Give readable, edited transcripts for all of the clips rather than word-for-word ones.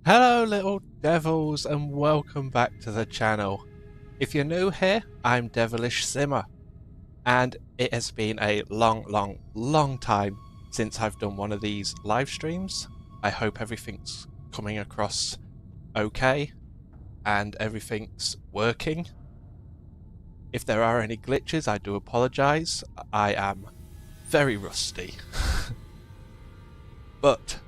Hello little devils and welcome back to the channel. If you're new here, I'm Devilish Simmer and it has been a long time since I've done one of these live streams. I hope everything's coming across okay and everything's working. If there are any glitches, I do apologise. I am very rusty. But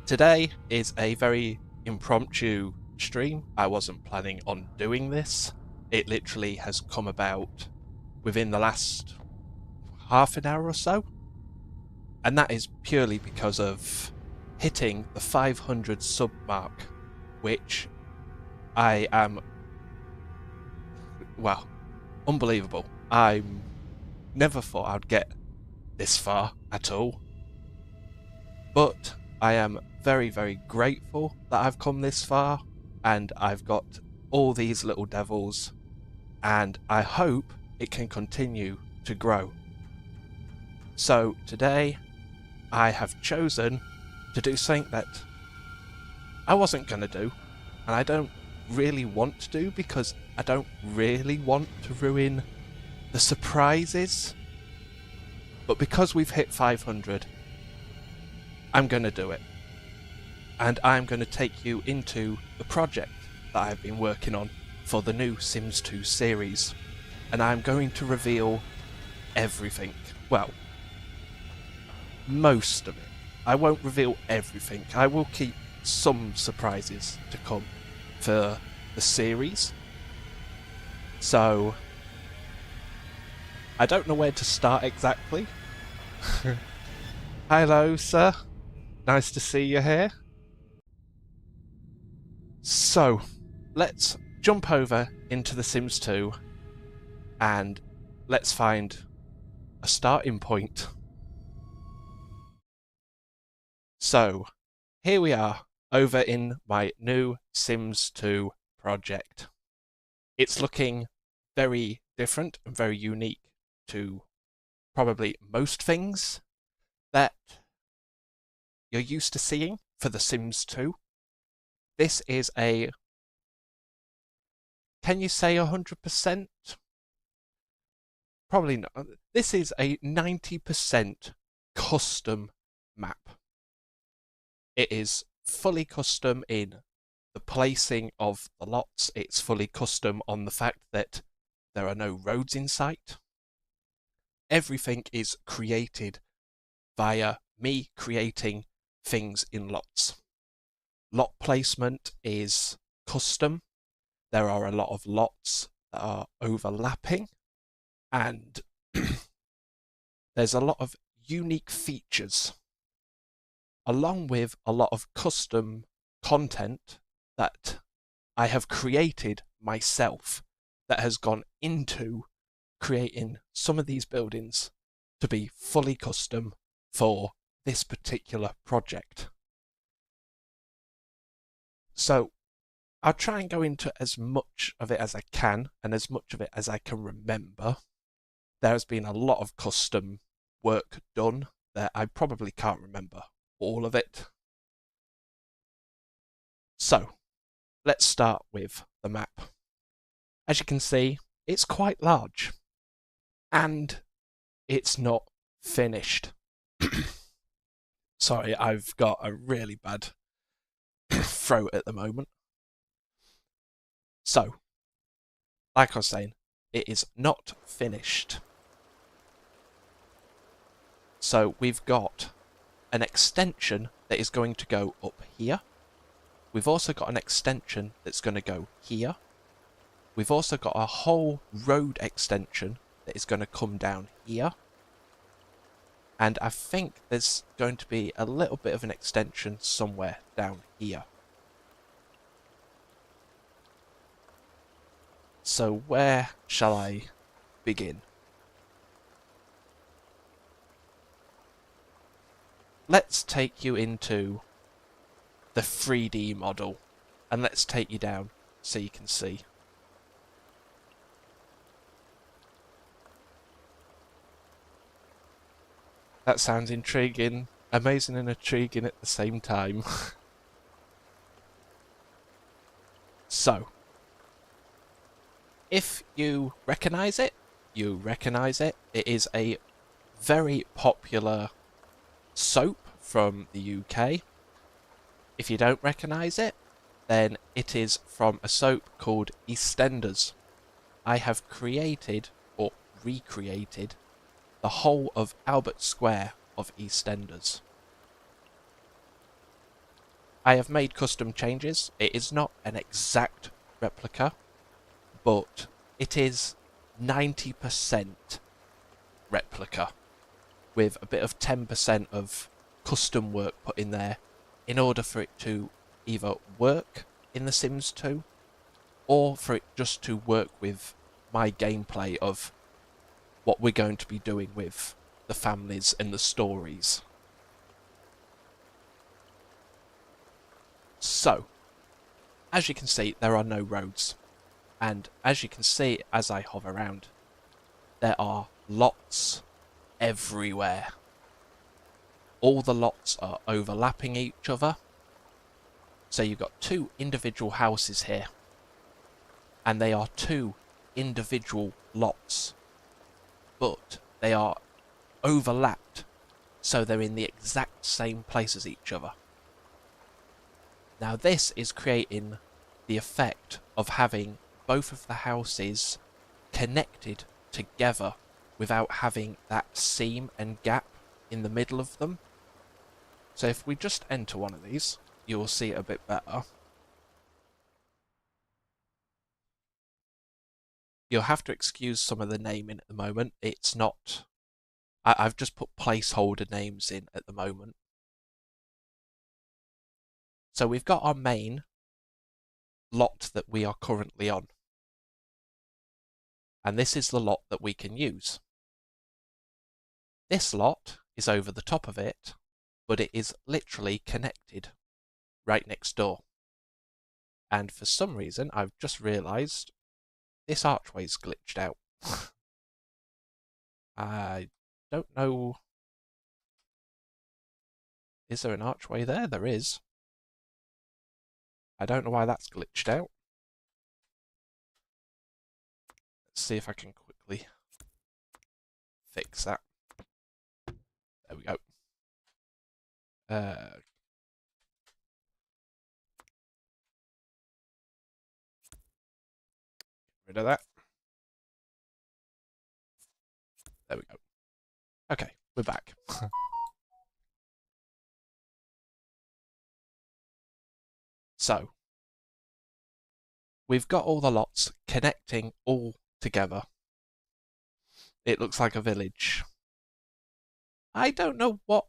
today is a very impromptu stream. I wasn't planning on doing this. It literally has come about within the last half an hour or so. And that is purely because of hitting the 500 sub mark, which I am, well, unbelievable. I never thought I'd get this far at all. But I am very grateful that I've come this far and I've got all these little devils, and I hope it can continue to grow. So today I have chosen to do something that I wasn't going to do, and I don't really want to do because I don't really want to ruin the surprises. But because we've hit 500, I'm going to do it. And I'm going to take you into the project that that I've been working on for the new Sims 2 series, and I'm going to reveal everything. Well, most of it. I won't reveal everything. I will keep some surprises to come for the series. So, I don't know where to start exactly. Hello, sir. Nice to see you here. So, let's jump over into The Sims 2 and let's find a starting point. So, here we are over in my new Sims 2 project. It's looking very different and very unique to probably most things that you're used to seeing for The Sims 2. This is a, can you say 100%? Probably not. This is a 90% custom map. It is fully custom in the placing of the lots. It's fully custom on the fact that there are no roads in sight. Everything is created via me creating things in lots. Lot placement is custom. There are a lot of lots that are overlapping, and there's a lot of unique features, along with a lot of custom content that I have created myself that has gone into creating some of these buildings to be fully custom for this particular project. So I'll try and go into as much of it as I can and as much of it as I can remember. There has been a lot of custom work done that I probably can't remember all of it. So let's start with the map. As you can see, it's quite large and it's not finished. Sorry, I've got a really bad throat at the moment. So, like I was saying, it is not finished. So we've got an extension that is going to go up here. We've also got an extension that's going to go here. We've also got a whole road extension that is going to come down here. And I think there's going to be a little bit of an extension somewhere down here. So where shall I begin? Let's take you into the 3D model and let's take you down so you can see. That sounds intriguing, amazing and intriguing at the same time. So, if you recognise it, you recognise it. It is a very popular soap from the UK. If you don't recognise it, then it is from a soap called EastEnders. I have created, or recreated, the whole of Albert Square of EastEnders. I have made custom changes. It is not an exact replica, but it is 90% replica, with a bit of 10% of custom work put in there in order for it to either work in The Sims 2 or for it just to work with my gameplay of what we're going to be doing with the families and the stories. So, as you can see, there are no roads. And as you can see as I hover around, there are lots everywhere. All the lots are overlapping each other. So you've got two individual houses here. And they are two individual lots. But they are overlapped, so they're in the exact same place as each other. Now this is creating the effect of having both of the houses connected together without having that seam and gap in the middle of them. So if we just enter one of these, you'll see it a bit better. You'll have to excuse some of the naming at the moment. It's not... I've just put placeholder names in at the moment. So we've got our main lot that we are currently on. And this is the lot that we can use. This lot is over the top of it, but it is literally connected right next door. And for some reason, I've just realised this archway's glitched out. I don't know. Is there an archway there? There is. I don't know why that's glitched out. Let's see if I can quickly fix that. There we go. Get rid of that. There we go. Okay, we're back. So, we've got all the lots connecting all together. It looks like a village. I don't know what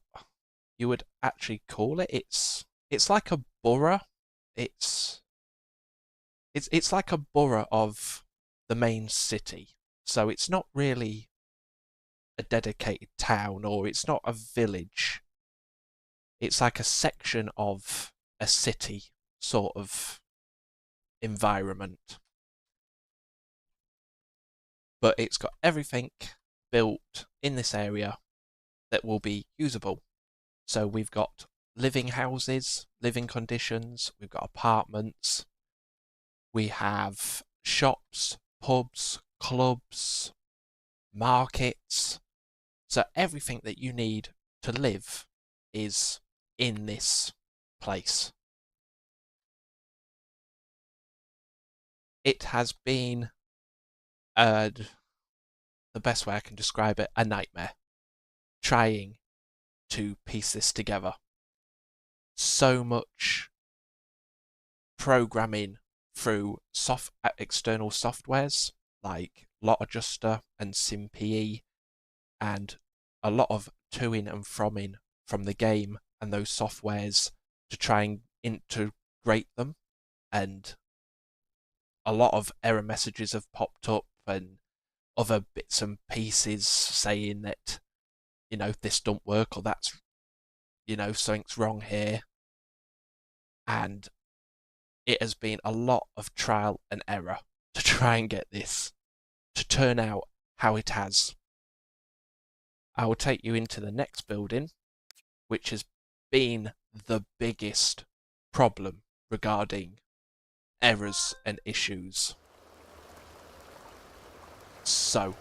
you would actually call it. It's like a borough. It's like a borough of the main city. So it's not really a dedicated town, or it's not a village. It's like a section of a city sort of environment. But it's got everything built in this area that will be usable. So we've got living houses, living conditions, we've got apartments, we have shops, pubs, clubs, markets. So everything that you need to live is in this place. It has been, the best way I can describe it, a nightmare trying to piece this together. So much programming through external softwares like Lot Adjuster and SimPE, and a lot of toing and fromming from the game and those softwares to try and integrate them, and a lot of error messages have popped up and other bits and pieces saying that, you know, this don't work, or that's, you know, something's wrong here. And it has been a lot of trial and error to try and get this to turn out how it has. I will take you into the next building, which has been the biggest problem regarding errors and issues. So,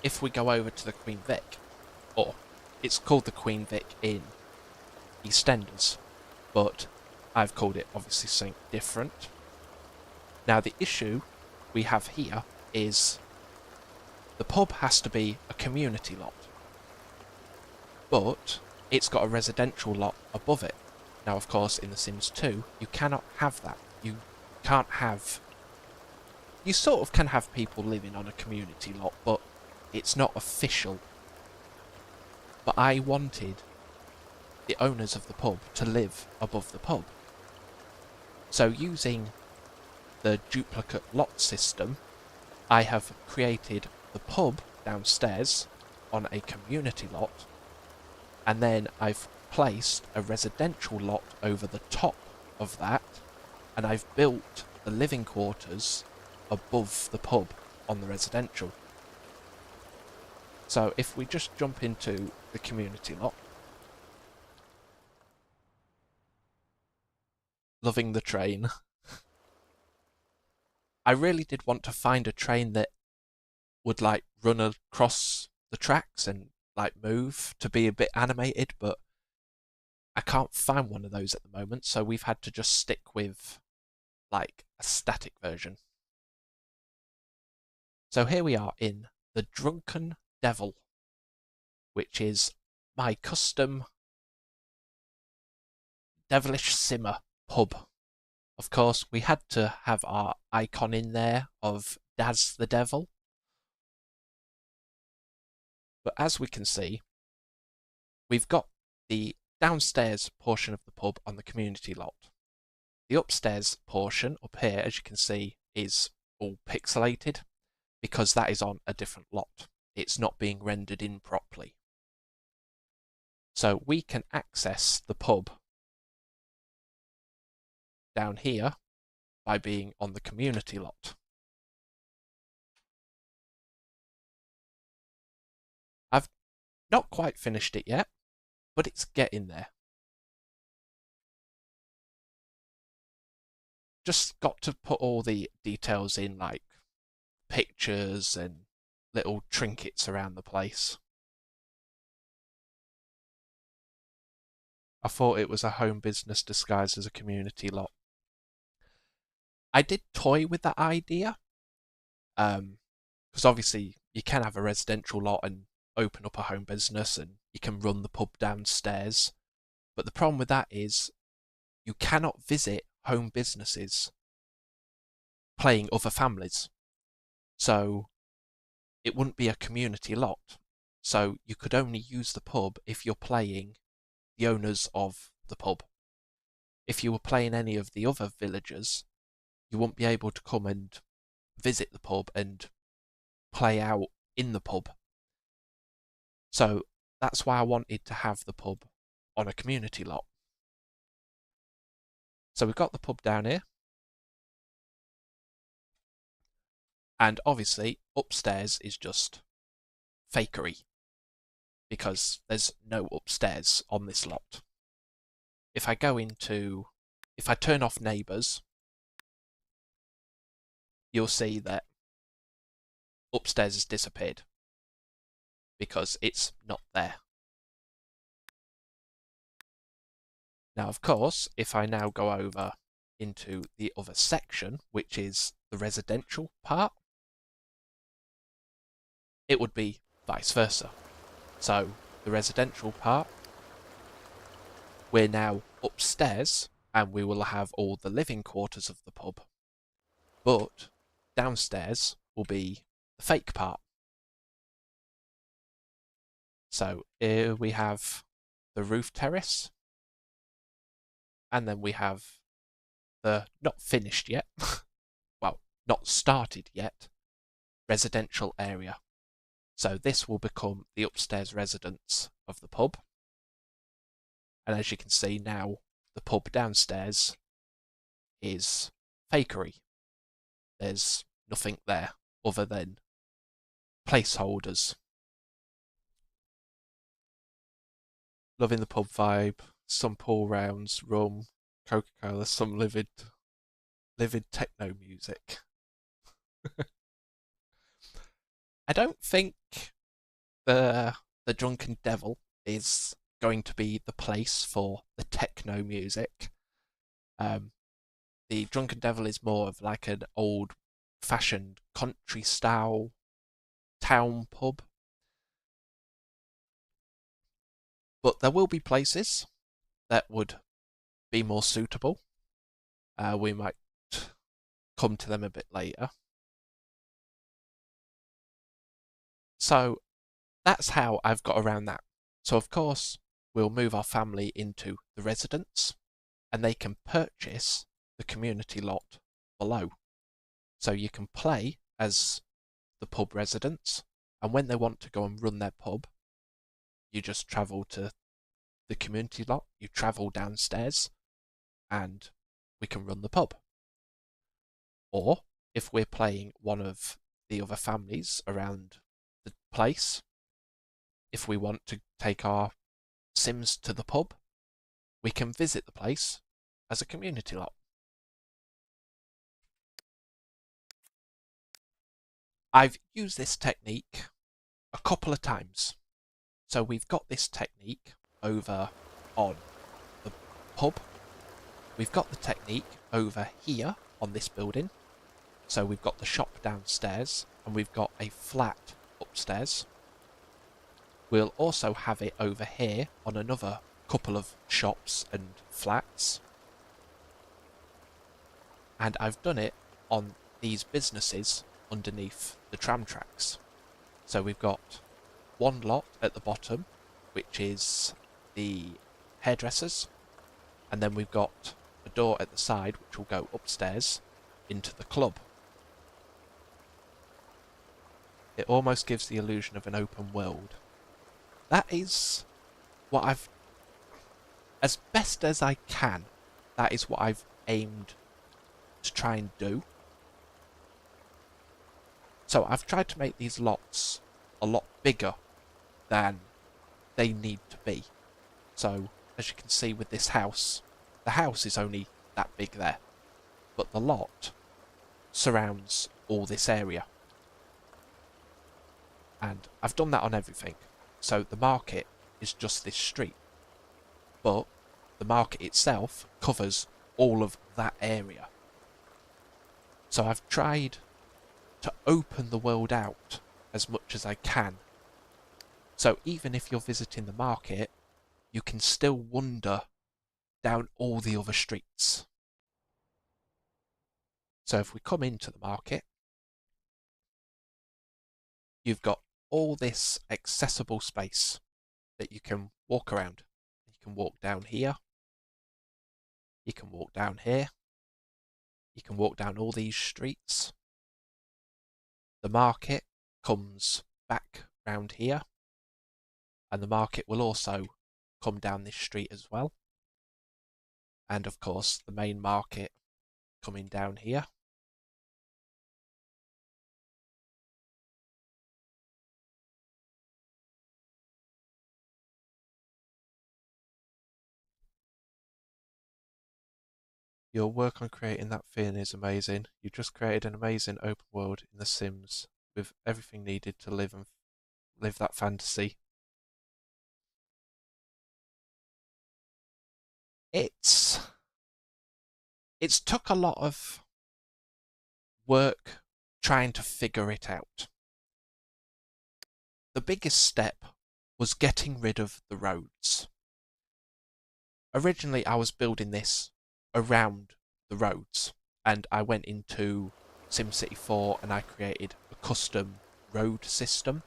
if we go over to the Queen Vic, or it's called the Queen Vic in EastEnders, but I've called it obviously something different. Now the issue we have here is the pub has to be a community lot, but it's got a residential lot above it. Now of course in The Sims 2 you cannot have that. You can't have... You sort of can have people living on a community lot, but it's not official. But I wanted the owners of the pub to live above the pub. So using the duplicate lot system, I have created the pub downstairs on a community lot, and then I've placed a residential lot over the top of that, and I've built the living quarters above the pub on the residential. So if we just jump into the community lot, loving the train. I really did want to find a train that would like run across the tracks and like move to be a bit animated, but I can't find one of those at the moment, so we've had to just stick with like a static version. So here we are in the Drunken Devil, which is my custom devilish simmer pub. Of course, we had to have our icon in there of Daz the Devil. But as we can see, we've got the downstairs portion of the pub on the community lot. The upstairs portion up here, as you can see, is all pixelated because that is on a different lot. It's not being rendered in properly. So we can access the pub down here by being on the community lot. I've not quite finished it yet, but it's getting there. Just got to put all the details in, like pictures and little trinkets around the place. I thought it was a home business disguised as a community lot. I did toy with that idea, because obviously you can have a residential lot and open up a home business and you can run the pub downstairs. But the problem with that is you cannot visit home businesses playing other families. So it wouldn't be a community lot. So you could only use the pub if you're playing the owners of the pub. If you were playing any of the other villagers, you wouldn't be able to come and visit the pub and play out in the pub. So that's why I wanted to have the pub on a community lot. So we've got the pub down here. And obviously upstairs is just fakery, because there's no upstairs on this lot. If I turn off neighbours, you'll see that upstairs has disappeared because it's not there. Now, of course, if I now go over into the other section, which is the residential part, it would be vice versa. So the residential part, we're now upstairs and we will have all the living quarters of the pub. But downstairs will be the fake part. So here we have the roof terrace, and then we have the not finished yet, well, not started yet, residential area. So this will become the upstairs residence of the pub. And as you can see now, the pub downstairs is fakery. There's nothing there other than placeholders. Loving the pub vibe, some pool rounds, rum, Coca-Cola, some livid techno music. I don't think the Drunken Devil is going to be the place for the techno music. The Drunken Devil is more of like an old-fashioned country-style town pub. But there will be places that would be more suitable. We might come to them a bit later. So that's how I've got around that. So of course, we'll move our family into the residence and they can purchase the community lot below. So you can play as the pub residents, and when they want to go and run their pub, you just travel to the community lot, you travel downstairs, and we can run the pub. Or if we're playing one of the other families around the place, if we want to take our Sims to the pub, we can visit the place as a community lot. I've used this technique a couple of times. So we've got this technique over on the pub. We've got the technique over here on this building. So we've got the shop downstairs and we've got a flat upstairs. We'll also have it over here on another couple of shops and flats. And I've done it on these businesses underneath the tram tracks. So we've got one lot at the bottom, which is the hairdressers, and then we've got a door at the side which will go upstairs into the club. It almost gives the illusion of an open world. That is what I've, as best as I can, that is what I've aimed to try and do. So I've tried to make these lots a lot bigger than they need to be. So as you can see with this house, the house is only that big there, but the lot surrounds all this area. And I've done that on everything. So the market is just this street, but the market itself covers all of that area. So I've tried to open the world out as much as I can. So even if you're visiting the market, you can still wander down all the other streets. So if we come into the market, you've got all this accessible space that you can walk around. You can walk down here. You can walk down here. You can walk down all these streets. The market comes back round here. And the market will also come down this street as well. And of course, the main market coming down here. Your work on creating that feeling is amazing. You just created an amazing open world in The Sims with everything needed to live that fantasy. It's took a lot of work trying to figure it out. The biggest step was getting rid of the roads. Originally, I was building this around the roads, and I went into SimCity 4 and I created a custom road system.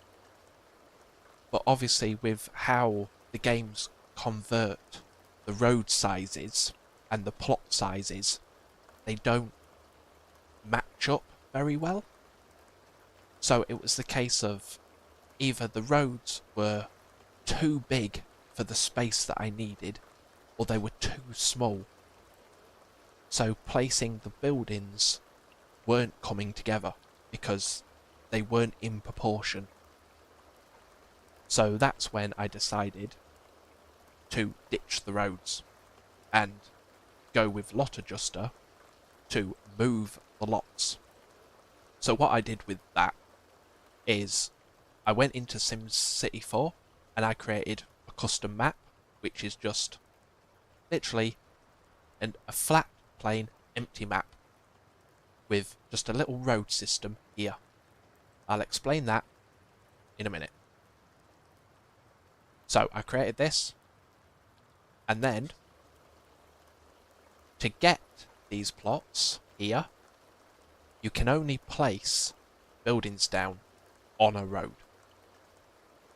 But obviously with how the games convert the road sizes and the plot sizes, they don't match up very well. So it was the case of either the roads were too big for the space that I needed, or they were too small. So placing the buildings weren't coming together because they weren't in proportion. So that's when I decided to ditch the roads and go with lot adjuster to move the lots. So what I did with that is I went into SimCity 4 and I created a custom map, which is just literally a flat, plain, empty map with just a little road system here. I'll explain that in a minute. So I created this, and then to get these plots here, you can only place buildings down on a road.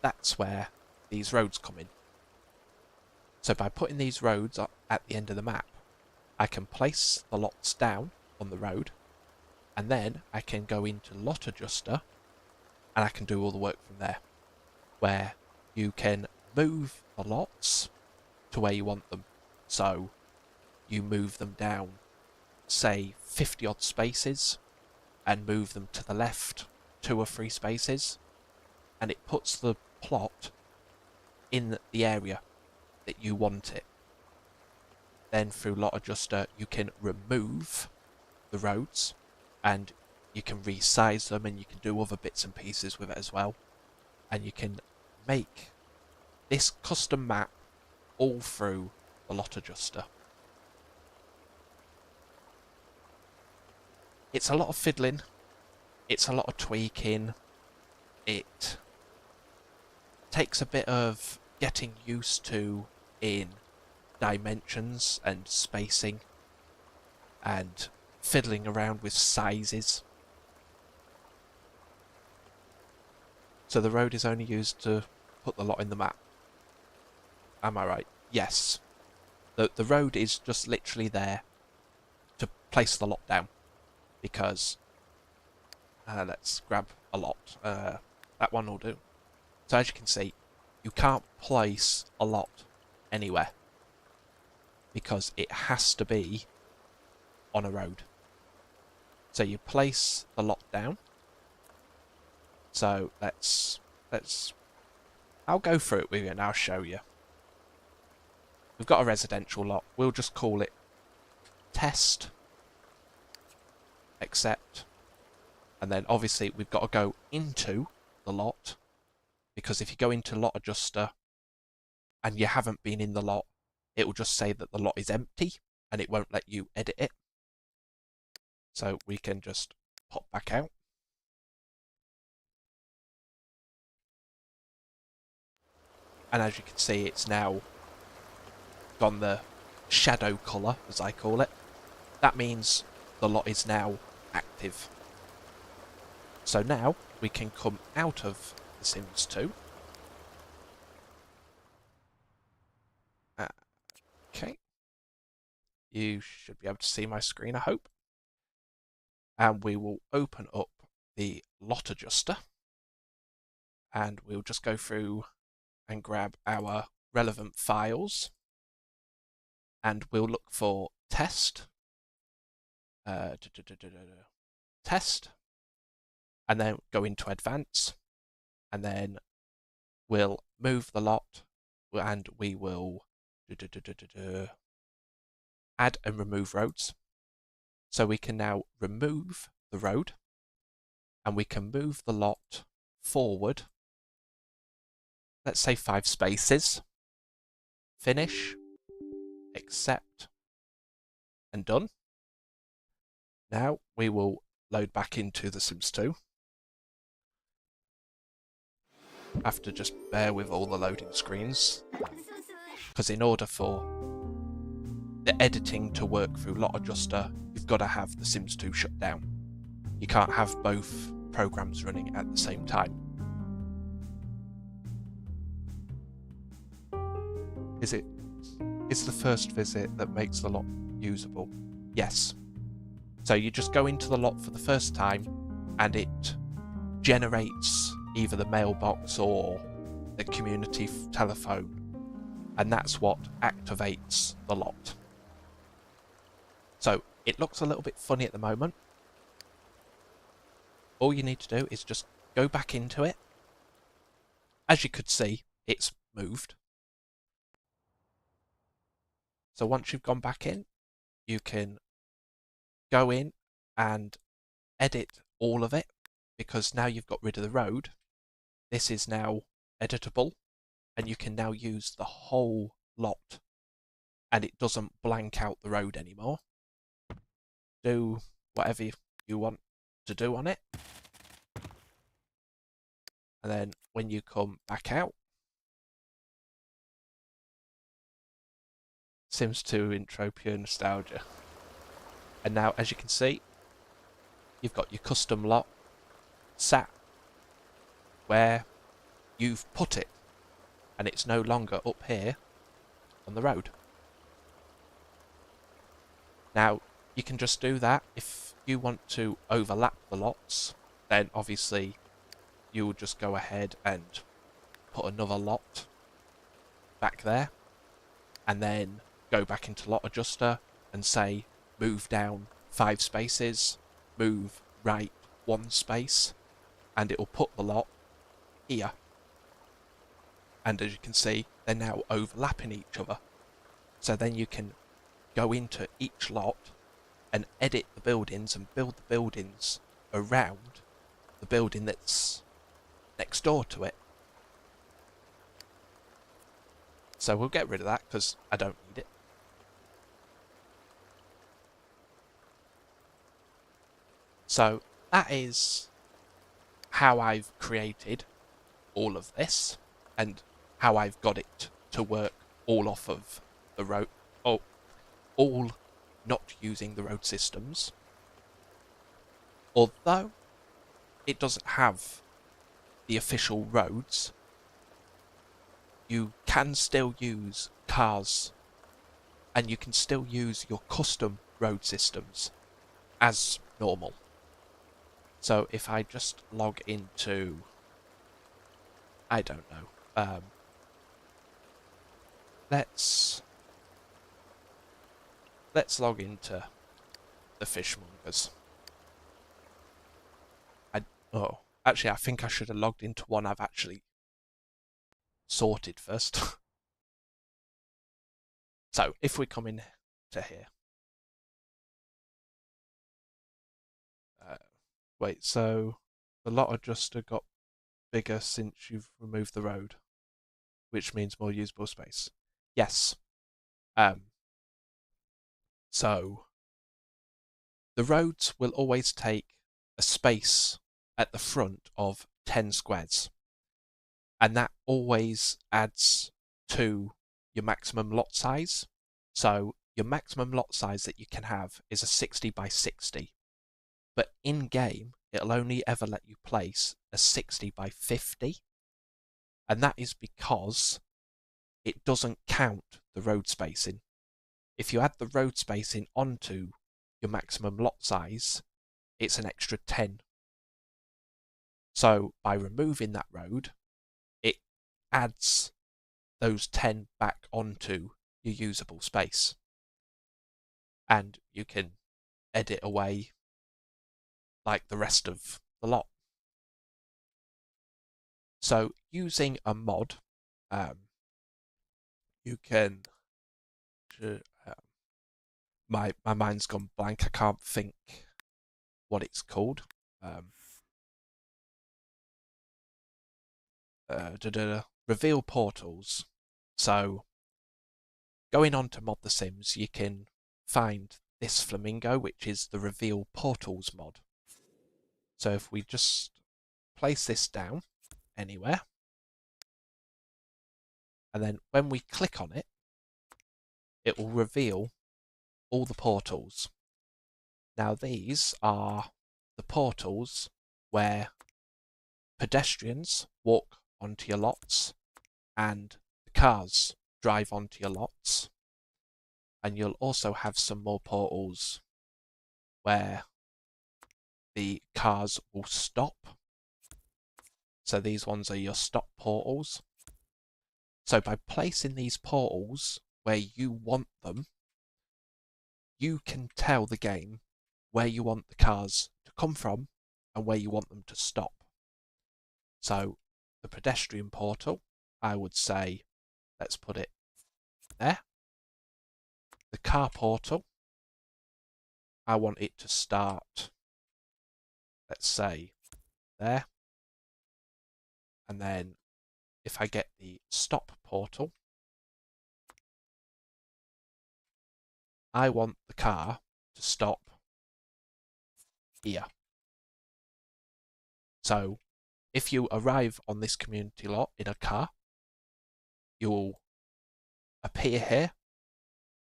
That's where these roads come in. So by putting these roads at the end of the map, I can place the lots down on the road, and then I can go into lot adjuster and I can do all the work from there, where you can move the lots to where you want them. So you move them down, say 50 odd spaces, and move them to the left 2 or 3 spaces, and it puts the plot in the area that you want it. Then through lot adjuster you can remove the roads and you can resize them, and you can do other bits and pieces with it as well, and you can make this custom map all through the lot adjuster. It's a lot of fiddling. It's a lot of tweaking. It takes a bit of getting used to in dimensions and spacing and fiddling around with sizes. So the road is only used to put the lot in the map. Am I right? Yes. The road is just literally there to place the lot down. Because, let's grab a lot. That one will do. So as you can see, you can't place a lot anywhere. Because it has to be on a road. So you place the lot down. So let's I'll go through it with you and I'll show you. We've got a residential lot. We'll just call it test, accept, and then obviously we've got to go into the lot, because if you go into lot adjuster and you haven't been in the lot, it will just say that the lot is empty and it won't let you edit it. So we can just pop back out. And as you can see, it's now gone the shadow colour, as I call it. That means the lot is now active. So now we can come out of The Sims 2. Okay. You should be able to see my screen, I hope. And we will open up the lot adjuster. And we'll just go through and grab our relevant files. And we'll look for test. Test. And then go into advance. And then we'll move the lot. And we will add and remove roads. So we can now remove the road. And we can move the lot forward. Let's say 5 spaces. Finish. Accept. And done. Now we will load back into The Sims 2. Have to just bear with all the loading screens. Because in order for the editing to work through Lot Adjuster, you've got to have The Sims 2 shut down. You can't have both programs running at the same time. Is the first visit that makes the lot usable? Yes. So you just go into the lot for the first time and it generates either the mailbox or the community telephone, and that's what activates the lot. So it looks a little bit funny at the moment. All you need to do is just go back into it. As you could see, it's moved. So once you've gone back in, you can go in and edit all of it, because now you've got rid of the road. This is now editable, and you can now use the whole lot, and it doesn't blank out the road anymore. Do whatever you want to do on it. And then when you come back out, Sims 2 intro, pure nostalgia. And now, as you can see, you've got your custom lot sat where you've put it, and it's no longer up here on the road. Now, you can just do that. If you want to overlap the lots, then obviously you will just go ahead and put another lot back there, and then go back into lot adjuster and say move down 5 spaces, move right 1 space, and it will put the lot here. And as you can see, they're now overlapping each other. So then you can go into each lot and edit the buildings and build the buildings around the building that's next door to it. So we'll get rid of that because I don't need it. So that is how I've created all of this and how I've got it to work all off of the road, oh, all not using the road systems. Although it doesn't have the official roads, you can still use cars and you can still use your custom road systems as normal. So if I just log into, I don't know, let's log into the fishmongers. Oh, actually, I think I should have logged into one I've actually sorted first. So if we come in to here, wait, so the lot adjuster got bigger since you've removed the road, which means more usable space. Yes. So the roads will always take a space at the front of 10 squares, and that always adds to your maximum lot size. So your maximum lot size that you can have is a 60 by 60, but in game it'll only ever let you place a 60 by 50, and that is because it doesn't count the road spacing. If you add the road spacing onto your maximum lot size, it's an extra 10. So by removing that road, it adds those 10 back onto your usable space. And you can edit away like the rest of the lot. So using a mod, you can... my mind's gone blank. I can't think what it's called. Reveal portals. So going on to Mod the Sims, you can find this flamingo, which is the Reveal Portals mod. So if we just place this down anywhere, and then when we click on it, it will reveal all the portals. Now these are the portals where pedestrians walk onto your lots and the cars drive onto your lots. And you'll also have some more portals where the cars will stop. So these ones are your stop portals. So by placing these portals where you want them, you can tell the game where you want the cars to come from and where you want them to stop. So the pedestrian portal, I would say, let's put it there. The car portal, I want it to start, let's say, there. And then if I get the stop portal, I want the car to stop here. So if you arrive on this community lot in a car, you'll appear here,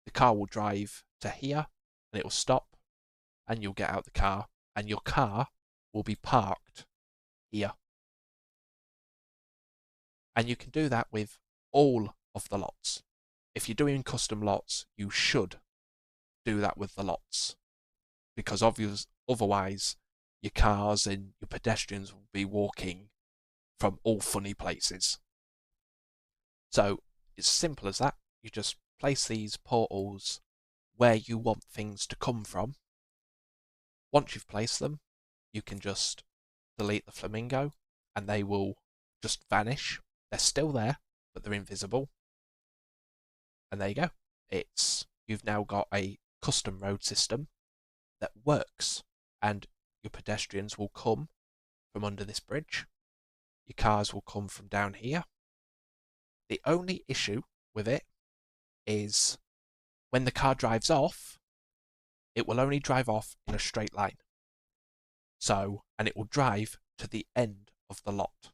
the car will drive to here, and it will stop, and you'll get out the car, and your car will be parked here. And you can do that with all of the lots. If you're doing custom lots, you should do that with the lots, because otherwise your cars and your pedestrians will be walking from all funny places. So it's simple as that. You just place these portals where you want things to come from. Once you've placed them, you can just delete the flamingo and they will just vanish. They're still there, but they're invisible. And there you go. You've now got a custom road system that works, and your pedestrians will come from under this bridge. Your cars will come from down here. The only issue with it is when the car drives off, it will only drive off in a straight line. So, and it will drive to the end of the lot.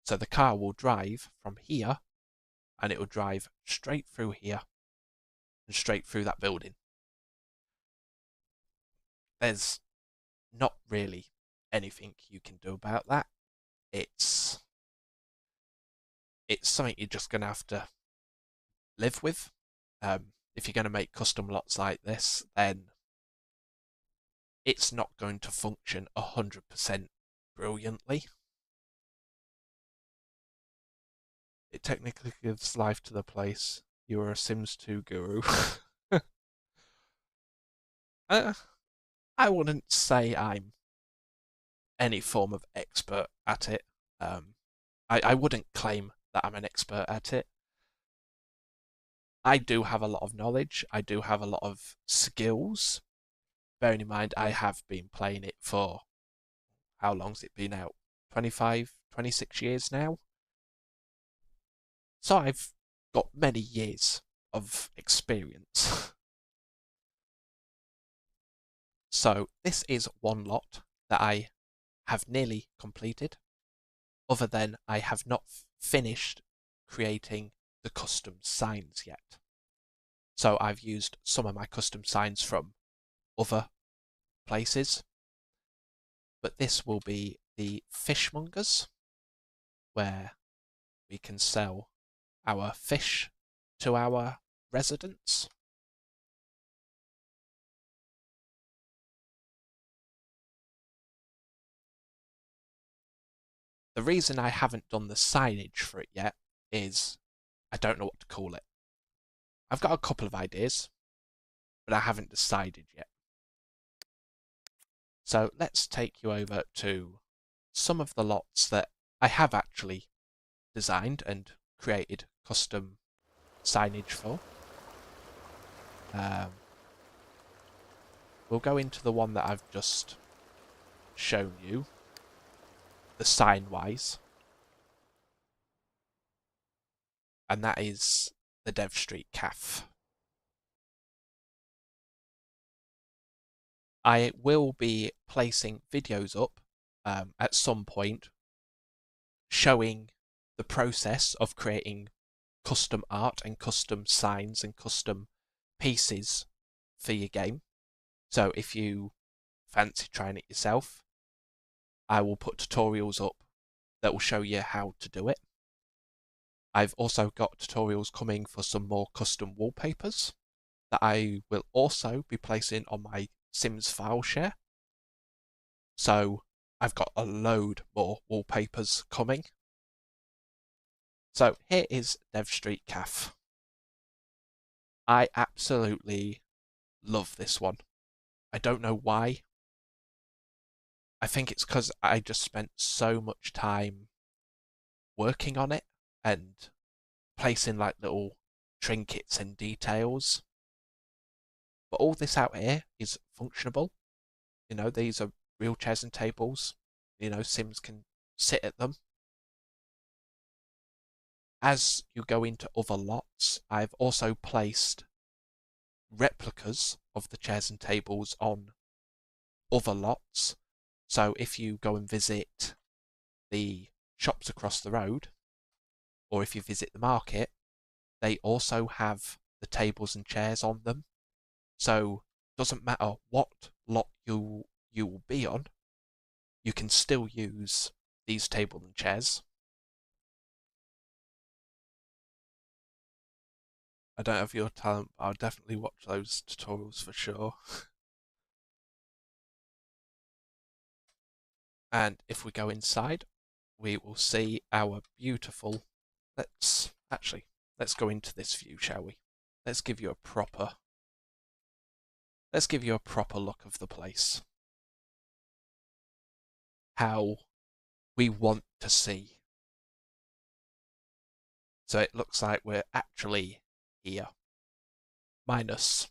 So the car will drive from here and it will drive straight through here and straight through that building. There's not really anything you can do about that. It's something you're just going to have to live with. If you're going to make custom lots like this, then it's not going to function 100% brilliantly. It technically gives life to the place. You are a Sims 2 guru. uh, I wouldn't say I'm any form of expert at it. I wouldn't claim that I'm an expert at it. I do have a lot of knowledge. I do have a lot of skills. Bearing in mind, I have been playing it for how long's it been out? 25, 26 years now. So I've got many years of experience. So this is one lot that I have nearly completed, other than I have not finished creating the custom signs yet. So I've used some of my custom signs from other places, but this will be the fishmongers, where we can sell our fish to our residents. The reason I haven't done the signage for it yet is I don't know what to call it. I've got a couple of ideas, but I haven't decided yet. So let's take you over to some of the lots that I have actually designed and created custom signage for. We'll go into the one that I've just shown you, the sign-wise, and that is the Dev Street Cafe. I will be placing videos up at some point showing the process of creating custom art and custom signs and custom pieces for your game. So if you fancy trying it yourself, I will put tutorials up that will show you how to do it. I've also got tutorials coming for some more custom wallpapers that I will also be placing on my Sims file share. So I've got a load more wallpapers coming. So here is Dev Street Cafe. I absolutely love this one. I don't know why. I think it's because I just spent so much time working on it and placing like little trinkets and details. But all this out here is functionable. You know, these are real chairs and tables. You know, Sims can sit at them. As you go into other lots, I've also placed replicas of the chairs and tables on other lots. So if you go and visit the shops across the road, or if you visit the market, they also have the tables and chairs on them. So it doesn't matter what lot you will be on, you can still use these tables and chairs. I don't have your talent, but I'll definitely watch those tutorials for sure. And if we go inside, we will see our beautiful... let's go into this view, shall we? Let's give you a proper look of the place. How we want to see. So it looks like we're actually here. Minus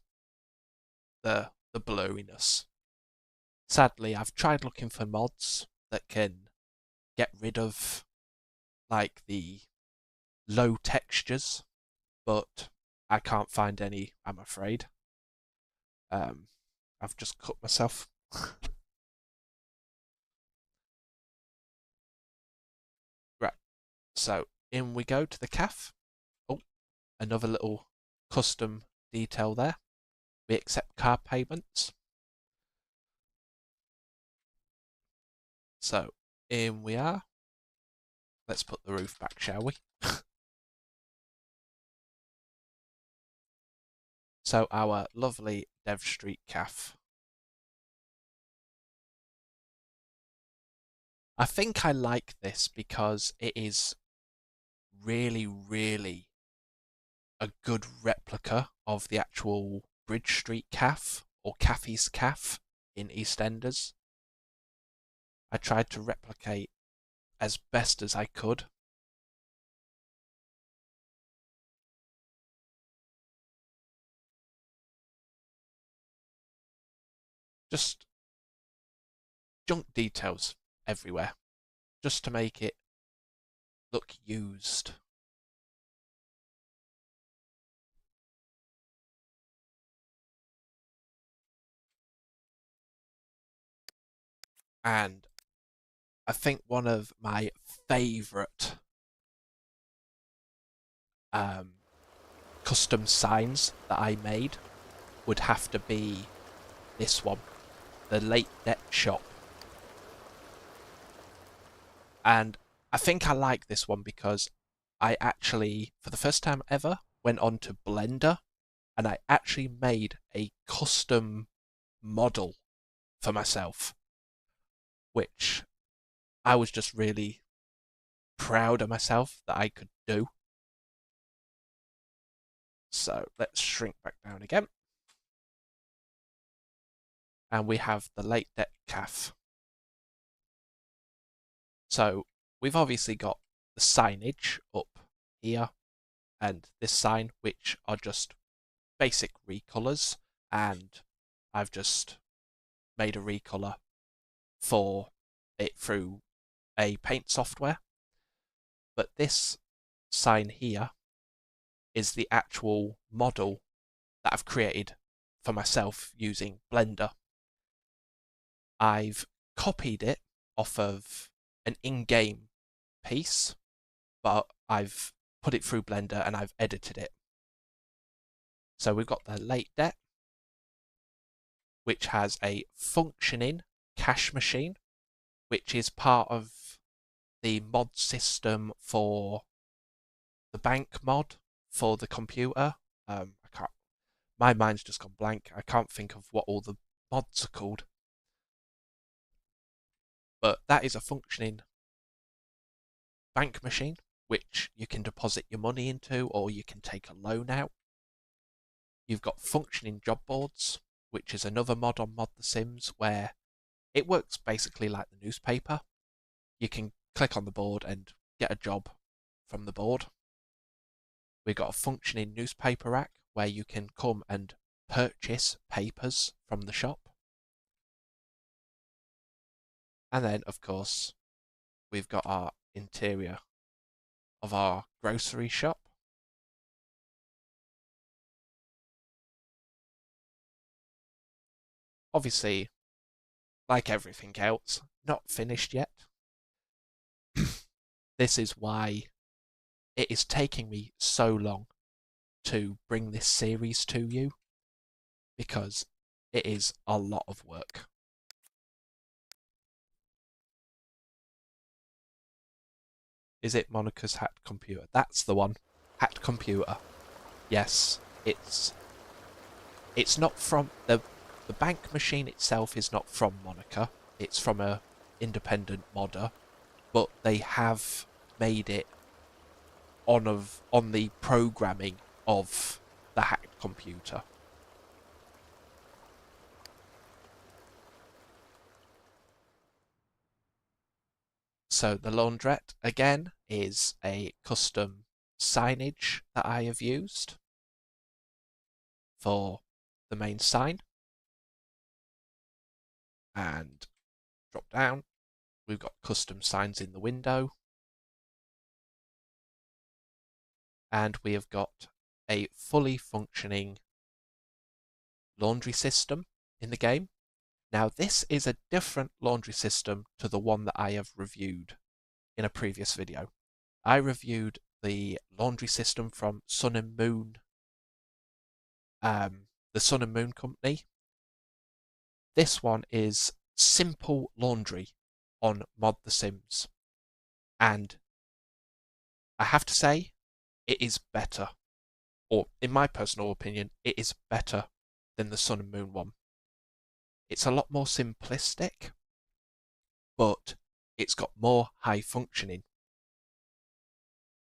the blurriness. Sadly, I've tried looking for mods that can get rid of like the low textures, but I can't find any, I'm afraid. I've just cut myself. So in we go to the calf. Oh, another little custom detail there. We accept card payments. So in we are. Let's put the roof back, shall we? So our lovely Dev Street calf. I think I like this because it is really, really a good replica of the actual Bridge Street calf or Caffey's calf in EastEnders. I tried to replicate as best as I could. Just junk details everywhere, just to make it look used. And I think one of my favourite custom signs that I made would have to be this one, the Late Debt Shop. And I think I like this one because I actually, for the first time ever, went on to Blender and I actually made a custom model for myself, which I was just really proud of myself that I could do. So let's shrink back down again. And we have the Late Debt Calf. So we've obviously got the signage up here and this sign, which are just basic recolors, and I've just made a recolor for it through a paint software. But this sign here is the actual model that I've created for myself using Blender. I've copied it off of an in-game piece, but I've put it through Blender and I've edited it. So we've got the Late Debt, which has a functioning cash machine, which is part of the mod system for the bank mod for the computer. I can't. My mind's just gone blank. I can't think of what all the mods are called. But that is a functioning bank machine, which you can deposit your money into or you can take a loan out. You've got functioning job boards, which is another mod on Mod the Sims where it works basically like the newspaper. You can click on the board and get a job from the board. We've got a functioning newspaper rack where you can come and purchase papers from the shop. And then, of course, we've got our interior of our grocery shop. Obviously, like everything else, not finished yet. This is why it is taking me so long to bring this series to you, because it is a lot of work. Is it Monica's Hat Computer? That's the one. Hat Computer. Yes, it's not from the bank machine itself is not from Monica. It's from a independent modder, but they have made it on the programming of the hacked computer. So the laundrette again is a custom signage that I have used for the main sign. And drop down, we've got custom signs in the window. And we have got a fully functioning laundry system in the game. Now, this is a different laundry system to the one that I have reviewed in a previous video. I reviewed the laundry system from Sun and Moon, the Sun and Moon company. This one is simple laundry on Mod The Sims, and I have to say, it is better, or in my personal opinion, it is better than the Sun and Moon one. It's a lot more simplistic, but it's got more high functioning.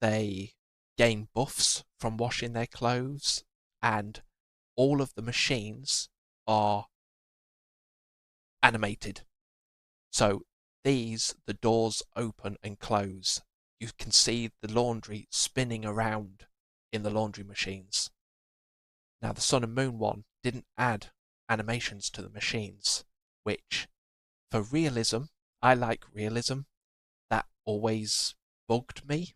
They gain buffs from washing their clothes, and all of the machines are animated. So the doors open and close. You can see the laundry spinning around in the laundry machines. Now, the Sun and Moon one didn't add animations to the machines, which, for realism, I like realism. That always bugged me.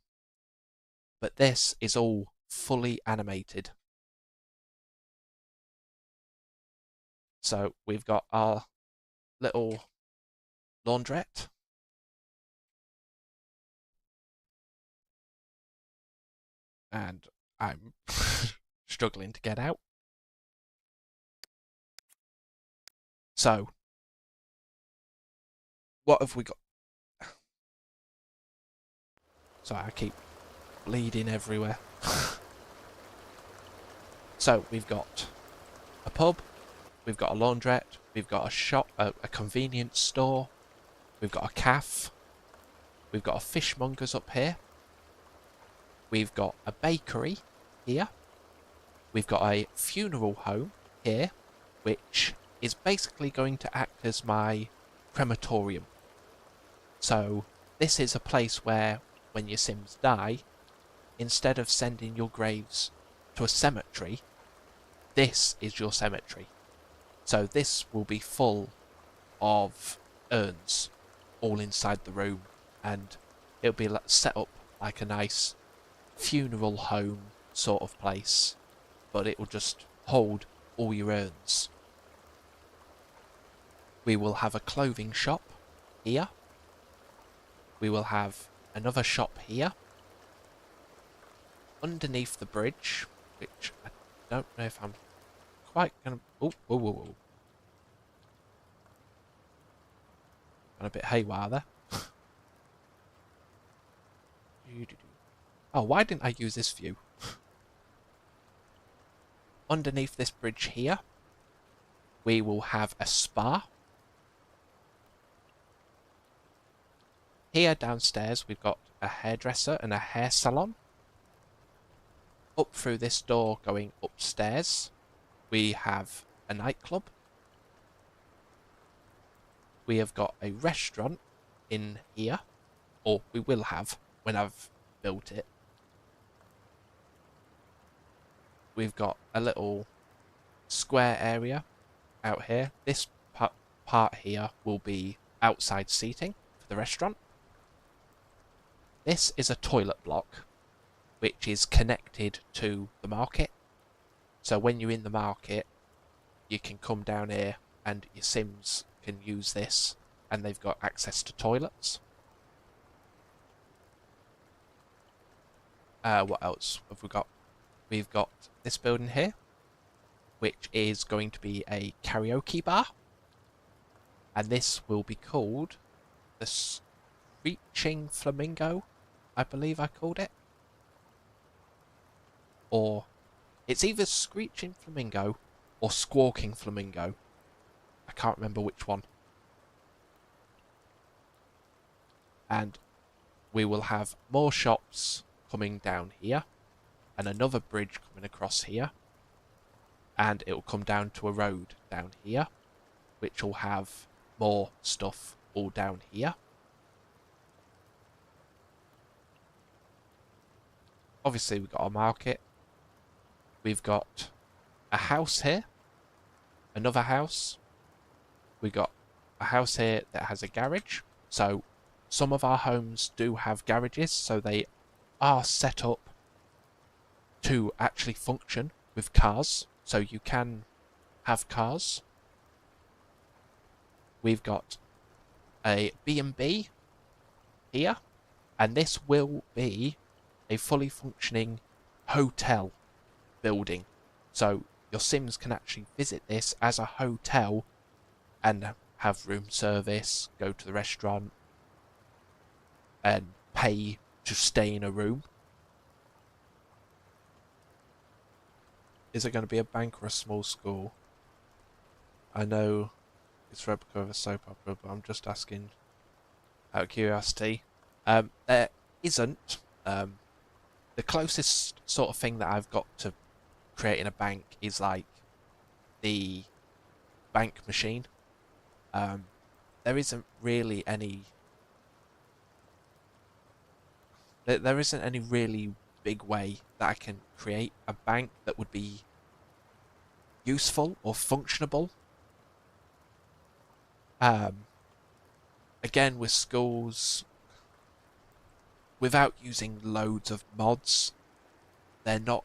But this is all fully animated. So we've got our little laundrette. And I'm struggling to get out. So, what have we got? Sorry, I keep bleeding everywhere. So, we've got a pub, we've got a laundrette, we've got a shop, a convenience store, we've got a cafe, we've got a fishmonger's up here, we've got a bakery here, we've got a funeral home here, which is basically going to act as my crematorium. So this is a place where, when your Sims die, instead of sending your graves to a cemetery, this is your cemetery. So this will be full of urns all inside the room, and it'll be set up like a nice funeral home sort of place, but it will just hold all your urns. We will have a clothing shop here. We will have another shop here. Underneath the bridge, which I don't know if I'm quite gonna... Oh, whoa, whoa, whoa. Got a bit haywire there. Oh, why didn't I use this view? Underneath this bridge here, we will have a spa. Here downstairs, we've got a hairdresser and a hair salon. Up through this door going upstairs, we have a nightclub. We have got a restaurant in here, or we will have when I've built it. We've got a little square area out here. This part here will be outside seating for the restaurant. This is a toilet block, which is connected to the market. So when you're in the market, you can come down here and your Sims can use this, and they've got access to toilets. What else have we got? We've got this building here, which is going to be a karaoke bar. And this will be called the Screeching Flamingo, I believe I called it. Or it's either Screeching Flamingo or Squawking Flamingo. I can't remember which one. And we will have more shops coming down here, and another bridge coming across here, and it will come down to a road down here, which will have more stuff all down here. Obviously, we've got our market. We've got a house here, another house. We've got a house here that has a garage. So some of our homes do have garages, so they are set up to actually function with cars. So you can have cars. We've got a B&B here, And this will be a fully functioning hotel building. So your Sims can actually visit this as a hotel and have room service, go to the restaurant, and pay to stay in a room. Is it going to be a bank or a small school? I know it's a replica of a soap opera, but I'm just asking out of curiosity. There isn't. The closest sort of thing that I've got to creating a bank is like the bank machine. There isn't really any. There isn't any really big way that I can create a bank that would be useful or functionable. Again, with schools, without using loads of mods, they're not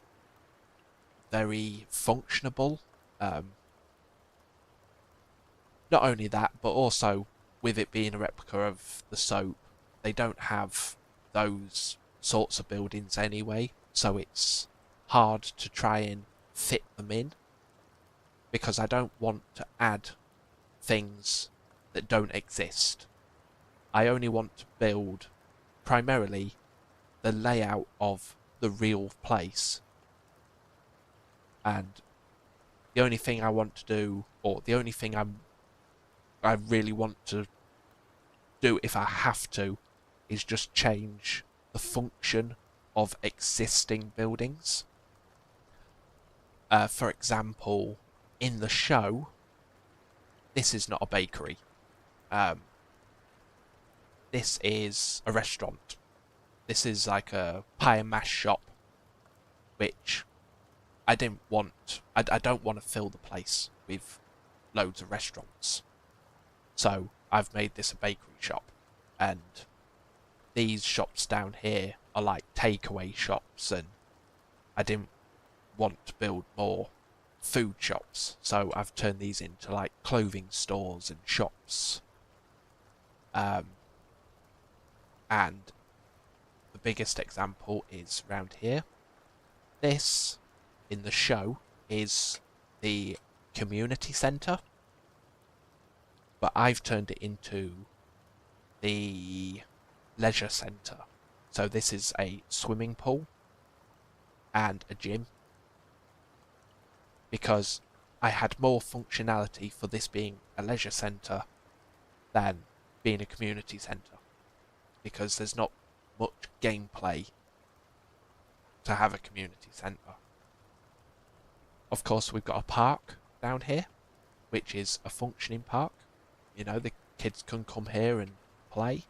very functionable. Not only that, but also with it being a replica of the soap, they don't have those sorts of buildings anyway, so it's hard to try and fit them in, because I don't want to add things that don't exist. I only want to build primarily the layout of the real place, and the only thing I want to do, or the only thing I really want to do if I have to, is just change the function of existing buildings. For example, in the show, this is not a bakery. This is a restaurant. This is like a pie and mash shop, which I didn't want. I don't want to fill the place with loads of restaurants. So I've made this a bakery shop, and these shops down here are like takeaway shops, and I didn't want to build more food shops, so I've turned these into like clothing stores and shops. And the biggest example is round here. This, in the show, is the community centre, but I've turned it into the leisure centre. So this is a swimming pool and a gym, because I had more functionality for this being a leisure centre than being a community centre, because there's not much gameplay to have a community centre. Of course, we've got a park down here, which is a functioning park. You know, the kids can come here and play.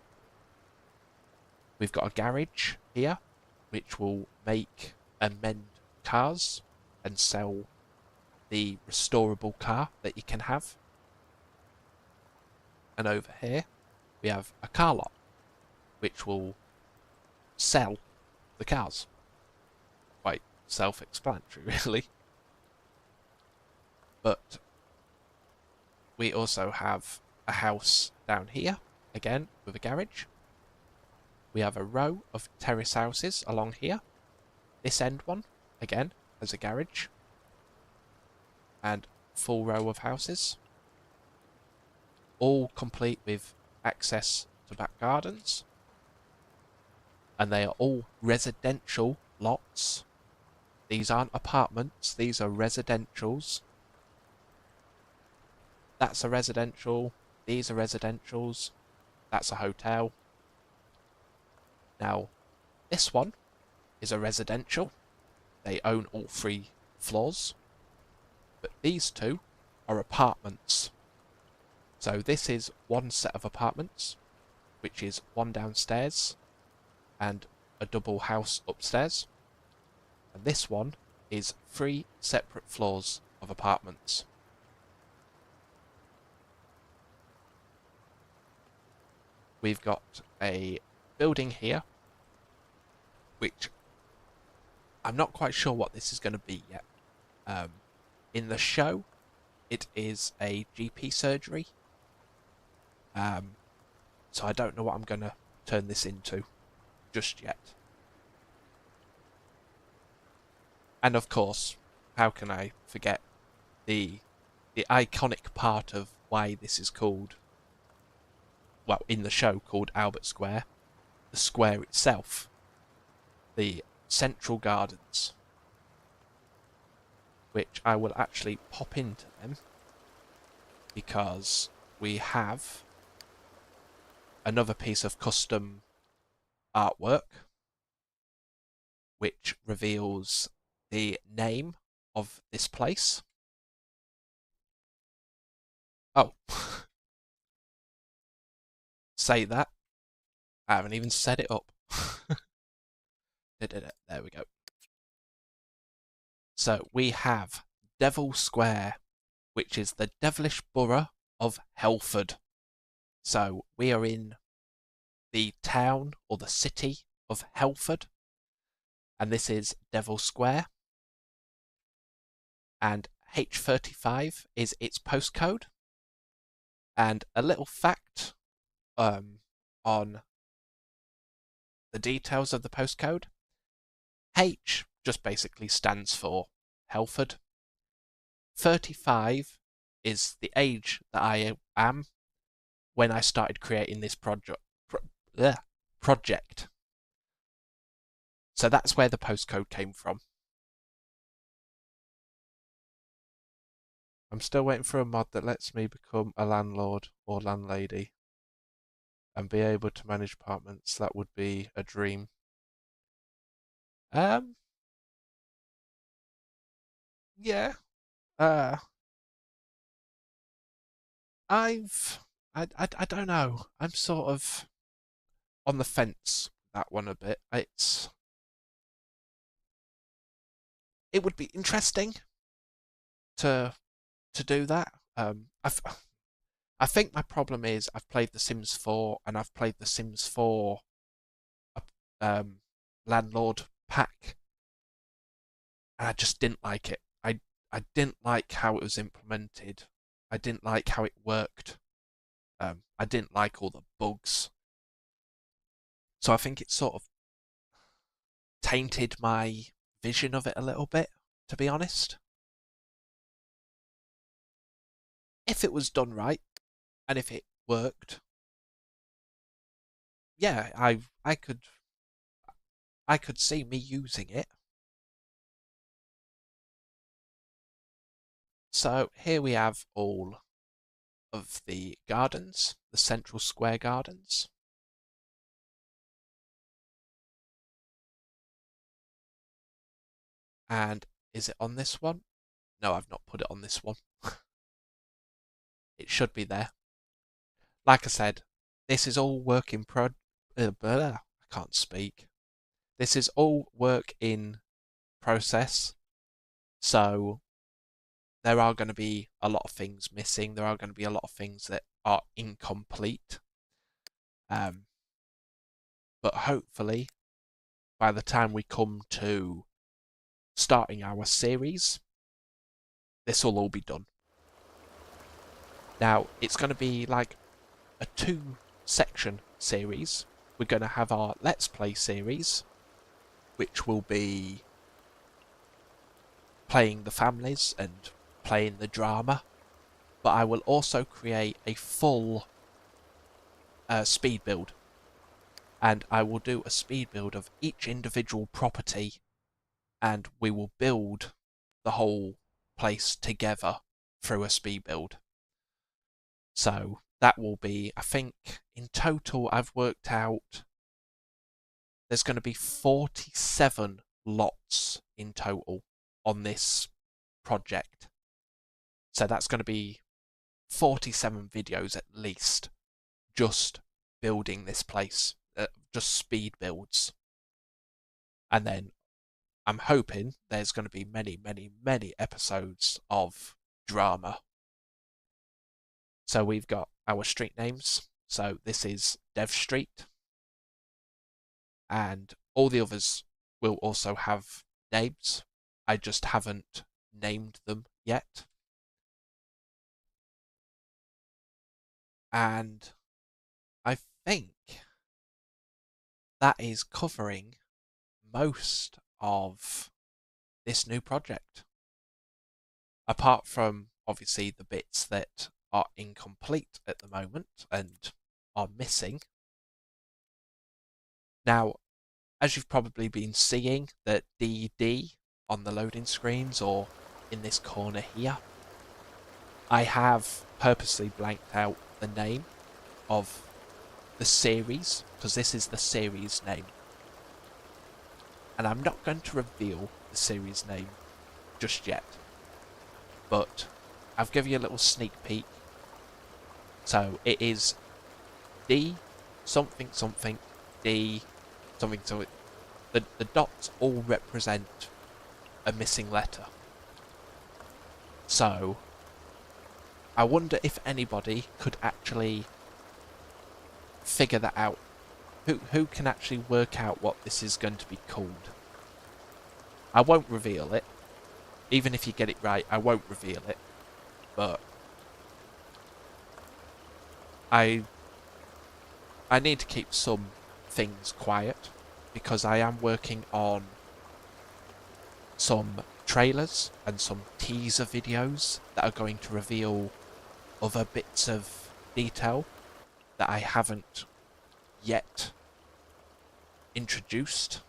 We've got a garage here, which will make and mend cars and sell the restorable car that you can have. And over here, we have a car lot, which will sell the cars. Quite self-explanatory, really. But we also have a house down here, again, with a garage. We have a row of terrace houses along here. This end one, again, has a garage. And full row of houses. All complete with access to back gardens. And they are all residential lots. These aren't apartments, these are residentials. That's a residential, these are residentials, that's a hotel. Now, this one is a residential. They own all 3 floors. But these 2 are apartments. So this is one set of apartments, which is one downstairs and a double house upstairs. And this one is 3 separate floors of apartments. We've got a building here, which I'm not quite sure what this is going to be yet. In the show, it is a GP surgery. So I don't know what I'm going to turn this into. just yet. And of course, how can I forget the iconic part of why this is called, well, in the show called Albert Square, the square itself, the Central Gardens, which I will actually pop into them because we have another piece of custom artwork which reveals the name of this place. Oh, say that. I haven't even set it up. There we go. So we have Devil Square, which is the devilish borough of Helford. So we are in the town or the city of Helford, and this is Devil Square. And H35 is its postcode. And a little fact on the details of the postcode. H just basically stands for Helford. 35 is the age that I am when I started creating this project. So that's where the postcode came from. I'm still waiting for a mod that lets me become a landlord or landlady and be able to manage apartments. That would be a dream. Yeah. Uh, I don't know. I'm sort of on the fence with that one a bit. It would be interesting to do that. I think my problem is I've played The Sims 4 and I've played The Sims 4 um, landlord pack, and I just didn't like it. I didn't like how it was implemented. I didn't like how it worked. I didn't like all the bugs. So I think it sort of tainted my vision of it a little bit, to be honest. If it was done right and if it worked, yeah, I could see me using it. So here we have all of the gardens, the Central Square Gardens. And is it on this one? No, I've not put it on this one. It should be there. Like I said, this is all work in I can't speak. This is all work in process. So there are going to be a lot of things missing. There are going to be a lot of things that are incomplete. But hopefully, by the time we come to starting our series, this will all be done. Now, it's going to be like a 2-section series. We're going to have our Let's Play series, which will be playing the families and playing the drama. But I will also create a full speed build. And I will do a speed build of each individual property, and we will build the whole place together through a speed build. So that will be, I think, in total, I've worked out there's going to be 47 lots in total on this project. So that's going to be 47 videos at least, just building this place, just speed builds. And then I'm hoping there's going to be many, many, many episodes of drama. So we've got our street names. So this is Dev Street. And all the others will also have names. I just haven't named them yet. And I think that is covering most of this new project. Apart from, obviously, the bits that are incomplete at the moment and are missing. Now, as you've probably been seeing, the DD on the loading screens or in this corner here, I have purposely blanked out the name of the series, because this is the series name. And I'm not going to reveal the series name just yet, but I'll give you a little sneak peek. So it is D something something D something something. The dots all represent a missing letter. So I wonder if anybody could actually figure that out. Who can actually work out what this is going to be called? I won't reveal it. Even if you get it right, I won't reveal it. But I need to keep some things quiet because I am working on some trailers and some teaser videos that are going to reveal other bits of detail that I haven't yet introduced.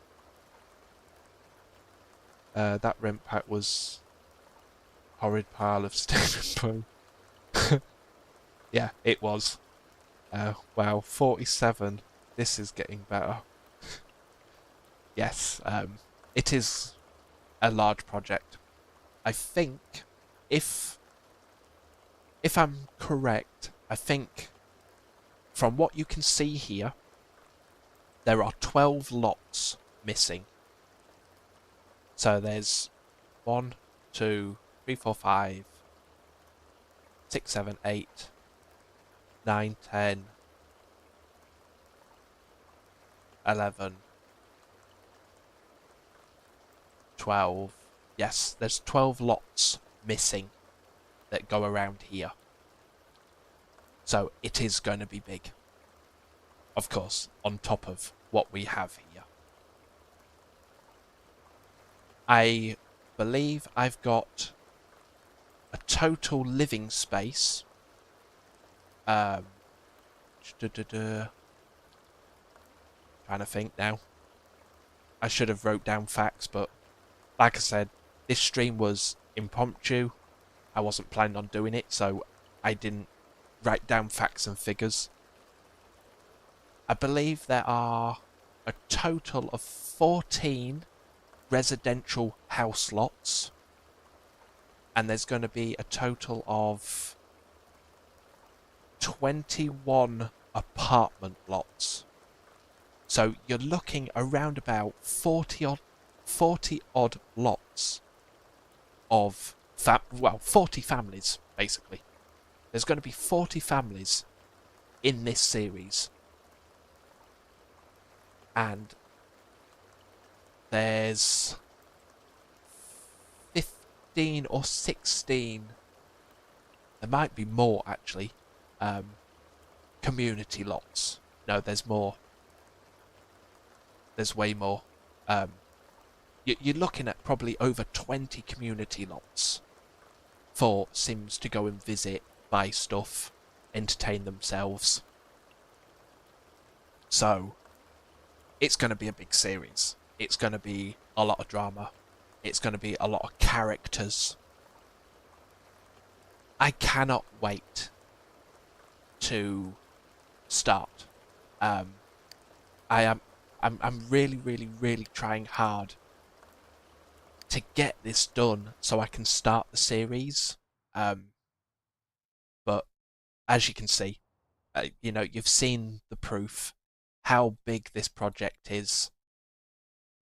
That rent pack was horrid pile of steaming poo. Yeah, it was. Wow, 47. This is getting better. Yes, it is a large project. I think, if I'm correct, I think from what you can see here, there are 12 lots missing. So there's 1, 2, 3, 4, 5, 6, 7, 8, 9, 10, 11, 12. Yes, there's 12 lots missing that go around here. So it is going to be big. Of course, on top of what we have here. I believe I've got a total living space. Trying to think now. I should have wrote down facts, but like I said, this stream was impromptu. I wasn't planning on doing it, so I didn't write down facts and figures. I believe there are a total of 14 residential house lots, and there's going to be a total of 21 apartment lots. So you're looking around about 40 odd lots of 40 families, basically. There's going to be 40 families in this series. And there's 15 or 16, there might be more actually, community lots. No, there's more. There's way more. You're looking at probably over 20 community lots for Sims to go and visit, buy stuff, entertain themselves. So, it's going to be a big series. It's going to be a lot of drama. It's going to be a lot of characters. I cannot wait to start. I'm really, really, really trying hard to get this done so I can start the series. But as you can see, you've seen the proof, how big this project is,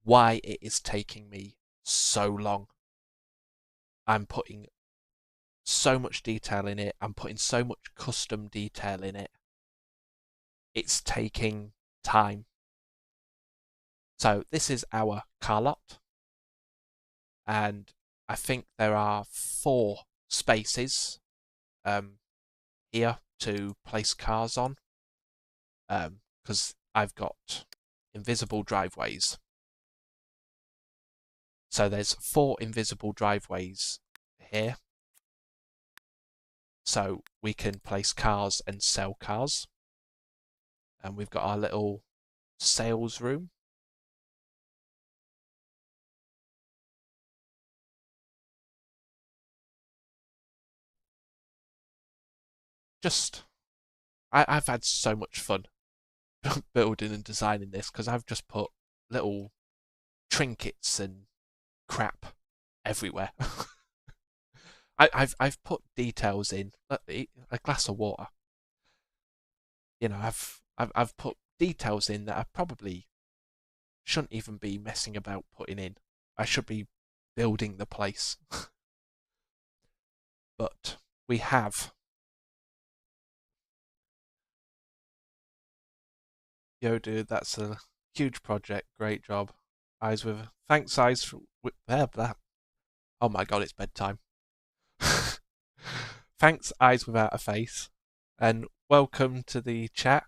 why it is taking me so long. I'm putting so much detail in it. I'm putting so much custom detail in it. It's taking time. So this is our car lot. And I think there are 4 spaces here to place cars on. Because I've got invisible driveways. So there's 4 invisible driveways here. So we can place cars and sell cars. And we've got our little sales room. I've had so much fun building and designing this because I've just put little trinkets and crap everywhere. I've put details in a glass of water. You know, I've put details in that I probably shouldn't even be messing about putting in. I should be building the place. But we have. Yo, dude, that's a huge project. Great job. Eyes with. Thanks, Eyes. That. Oh my god, it's bedtime. Thanks, Eyes Without a Face. And welcome to the chat.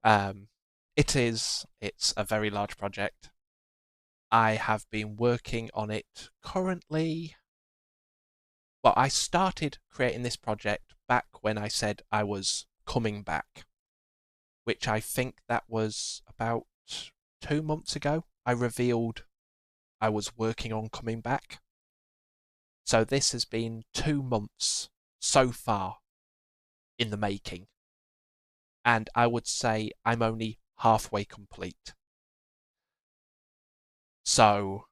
Um, it's a very large project. I have been working on it currently. Well, I started creating this project back when I said I was coming back, which I think that was about 2 months ago. I revealed I was working on coming back. So this has been 2 months so far in the making. And I would say I'm only halfway complete. So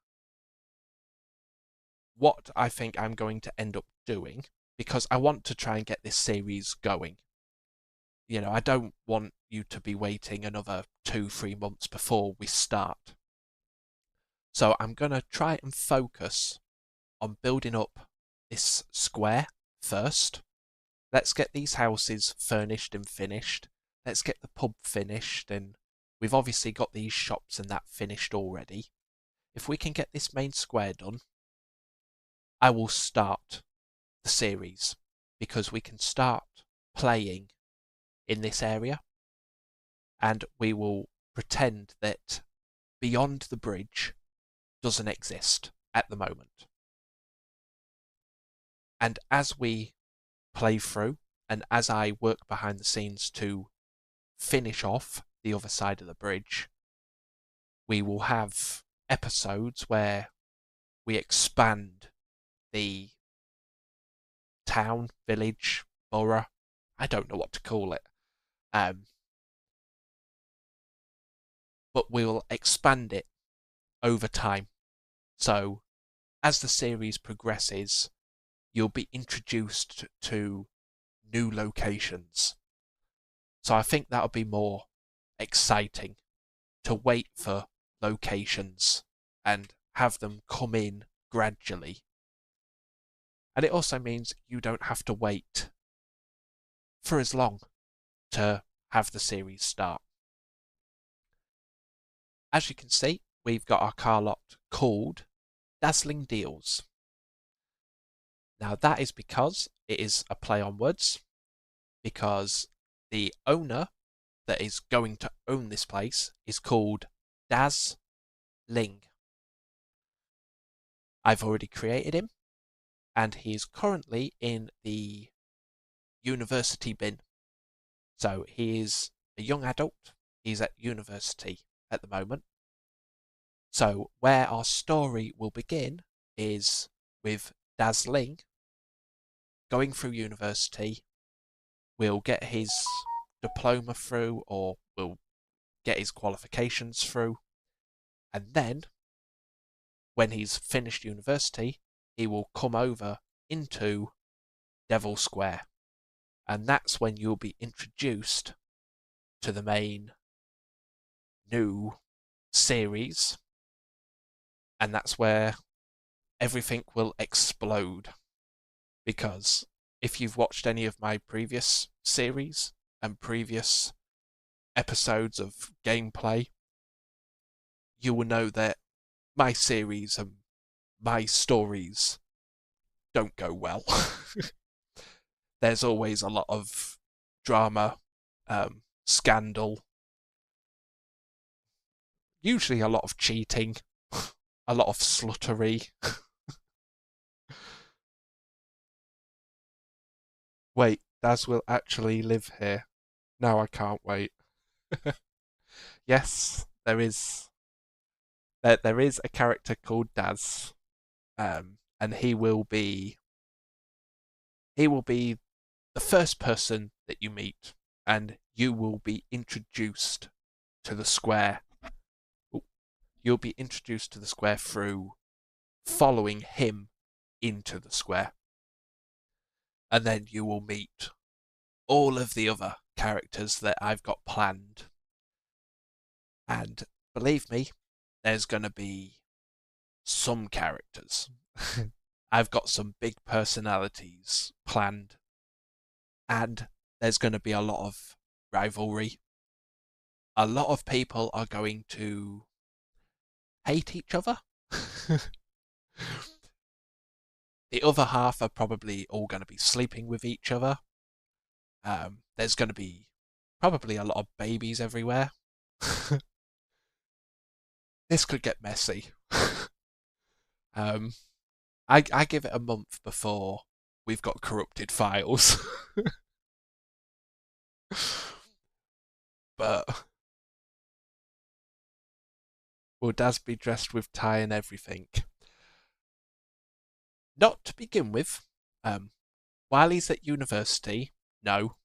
what I think I'm going to end up doing, because I want to try and get this series going. You know, I don't want you to be waiting another 2-3 months before we start. So I'm going to try and focus on building up this square first. Let's get these houses furnished and finished. Let's get the pub finished, and we've obviously got these shops and that finished already. If we can get this main square done, I will start the series, because we can start playing in this area, and we will pretend that beyond the bridge doesn't exist at the moment. And as we play through, and as I work behind the scenes to finish off the other side of the bridge, we will have episodes where we expand the town, village, borough. I don't know what to call it. But we'll expand it over time. So as the series progresses, you'll be introduced to new locations. So I think that'll be more exciting to wait for locations and have them come in gradually. And it also means you don't have to wait for as long to have the series start. As you can see, we've got our car lot called Dazzling Deals. Now that is because it is a play on words, because the owner that is going to own this place is called Daz Ling. I've already created him, and he is currently in the university bin. So he is a young adult. He's at university at the moment. So where our story will begin is with Daz Ling going through university. We'll get his diploma through, or we'll get his qualifications through. And then, when he's finished university, he will come over into Devil Square. And that's when you'll be introduced to the main new series. And that's where everything will explode. Because if you've watched any of my previous series and previous episodes of gameplay, you will know that my series and my stories don't go well. There's always a lot of drama, scandal, Usually a lot of cheating, a lot of sluttery. Wait, Daz will actually live here. No, I can't wait. Yes, there is a character called Daz, and he will be the first person that you meet, and you will be introduced to the square. You'll be introduced to the square through following him into the square, and then you will meet all of the other characters that I've got planned. And believe me, there's going to be some characters. I've got some big personalities planned, and there's going to be a lot of rivalry. A lot of people are going to hate each other. The other half are probably all going to be sleeping with each other. There's going to be probably a lot of babies everywhere. This could get messy. um, I give it a month before we've got corrupted files. But will Daz be dressed with tie and everything? Not to begin with. Um, while he's at university, no.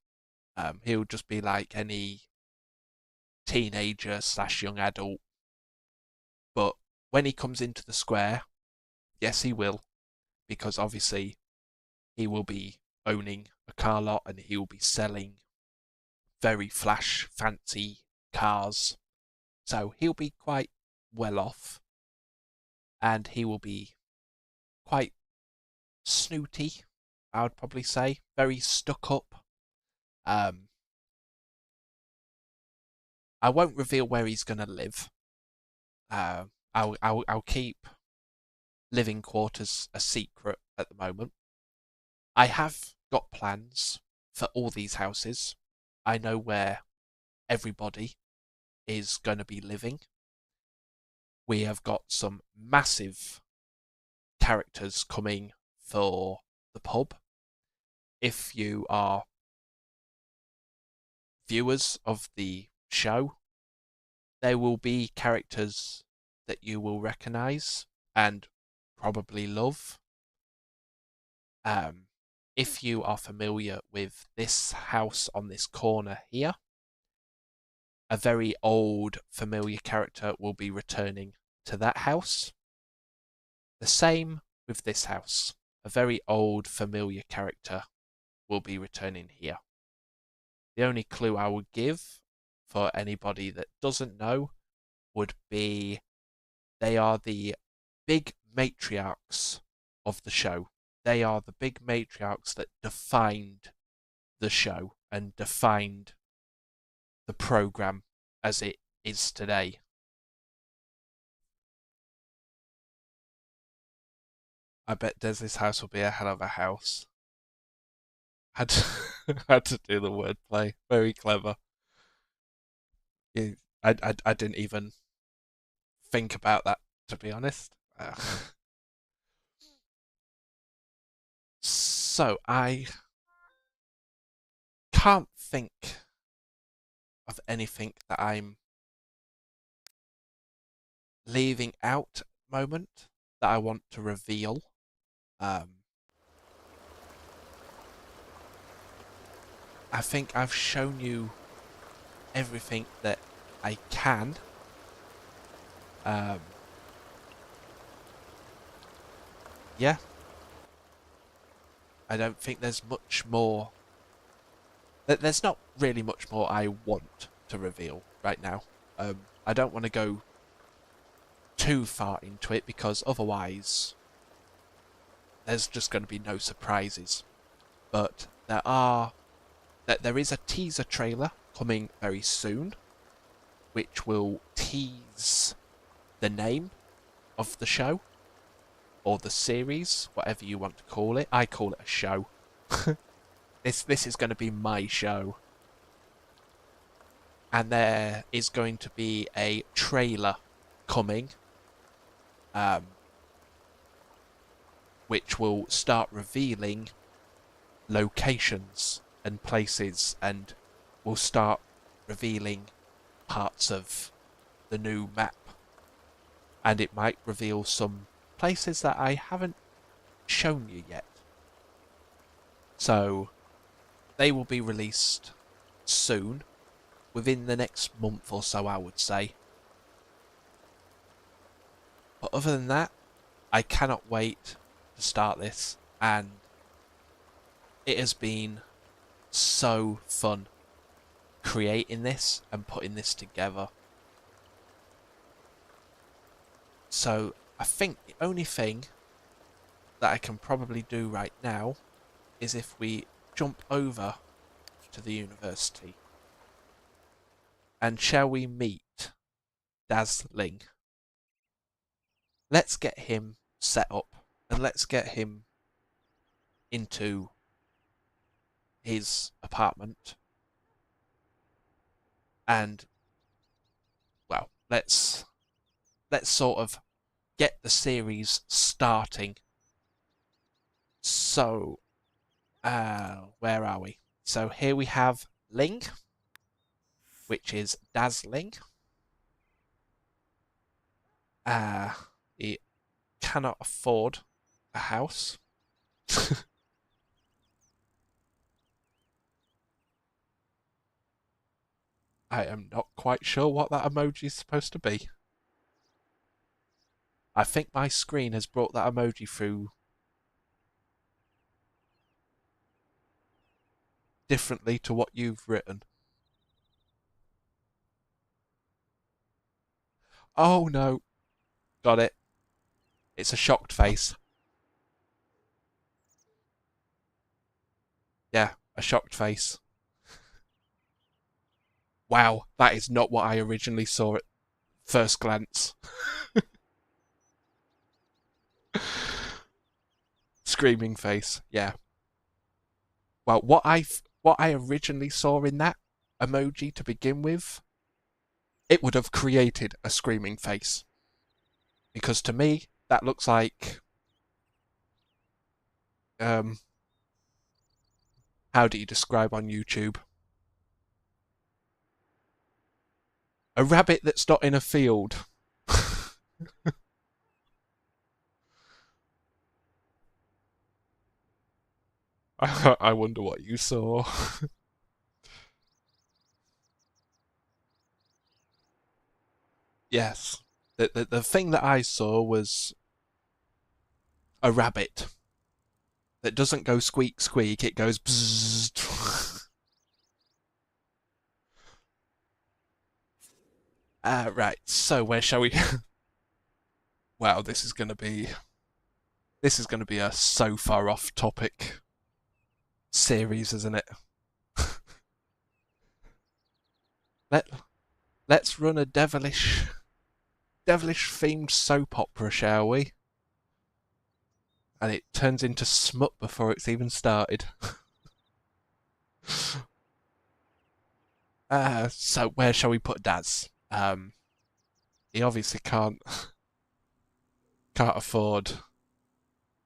He'll just be like any teenager slash young adult. But when he comes into the square, yes, he will, because obviously he will be owning a car lot and he will be selling very flash, fancy cars. So he'll be quite well off, and he will be quite snooty, I would probably say, very stuck up. Um, I won't reveal where he's going to live. I'll keep living quarters a secret at the moment. I have got plans for all these houses. I know where everybody is going to be living. We have got some massive characters coming for the pub. If you are viewers of the show, there will be characters that you will recognise and probably love. If you are familiar with this house on this corner here, a very old familiar character will be returning to that house. The same with this house. A very old familiar character will be returning here. The only clue I would give for anybody that doesn't know would be they are the big matriarchs of the show. They are the big matriarchs that defined the show and defined the program as it is today. I bet Desi's house will be a hell of a house. Had to, had to do the wordplay. Very clever. Yeah, I didn't even think about that, to be honest. So I can't think of anything that I'm leaving out at the moment that I want to reveal. Um, I think I've shown you everything that I can. Um, yeah, I don't think there's much more. There's not really much more I want to reveal right now. I don't want to go too far into it because otherwise there's just going to be no surprises. But there is a teaser trailer coming very soon, which will tease the name of the show or the series, whatever you want to call it. I call it a show. This is going to be my show. And there is going to be a trailer coming, um, which will start revealing locations and places, and will start revealing parts of the new map. And it might reveal some places that I haven't shown you yet. So they will be released soon, within the next month or so, I would say. But other than that, I cannot wait to start this, and it has been so fun creating this and putting this together. So I think the only thing that I can probably do right now is if we jump over to the university. And shall we meet Dazzling? Let's get him set up and let's get him into his apartment. And well, let's sort of get the series starting. So, where are we? So here we have Ling, which is Dazzling. He cannot afford a house. I am not quite sure what that emoji is supposed to be. I think my screen has brought that emoji through differently to what you've written. Oh no. Got it. It's a shocked face. Yeah, a shocked face. Wow, that is not what I originally saw at first glance. Screaming face, yeah. Well, what I originally saw in that emoji to begin with, it would have created a screaming face. Because to me, that looks like how do you describe on YouTube? A rabbit that's not in a field. I wonder what you saw. Yes. The thing that I saw was a rabbit that doesn't go squeak squeak, it goes bzzzt. Right, so where shall we Wow, this is gonna be a so far off topic series, isn't it? Let let's run a devilish themed soap opera, shall we? And it turns into smut before it's even started. So where shall we put Daz? He obviously can't afford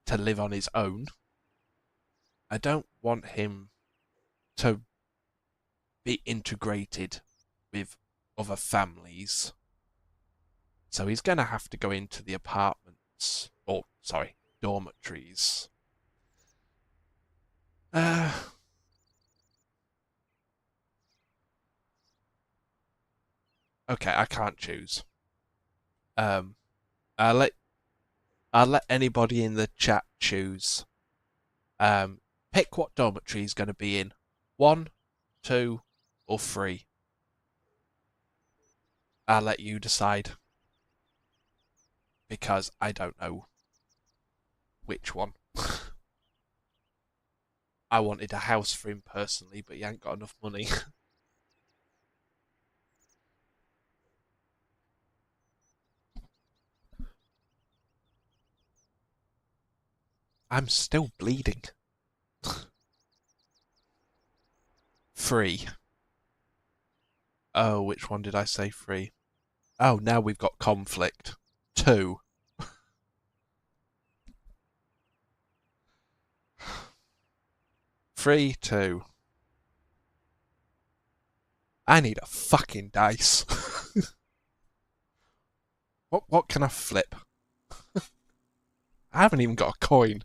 to live on his own. I don't want him to be integrated with other families. So he's going to have to go into the apartments, or sorry, dormitories. Uh, okay, I can't choose. Um, I'll let anybody in the chat choose. Pick what dormitory he's going to be in. 1, 2, or 3. I'll let you decide because I don't know which one. I wanted a house for him personally, but he ain't got enough money. I'm still bleeding. 3. Oh, which one did I say 3? Oh, now we've got conflict. 2. 3, 2. I need a fucking dice. What can I flip? I haven't even got a coin.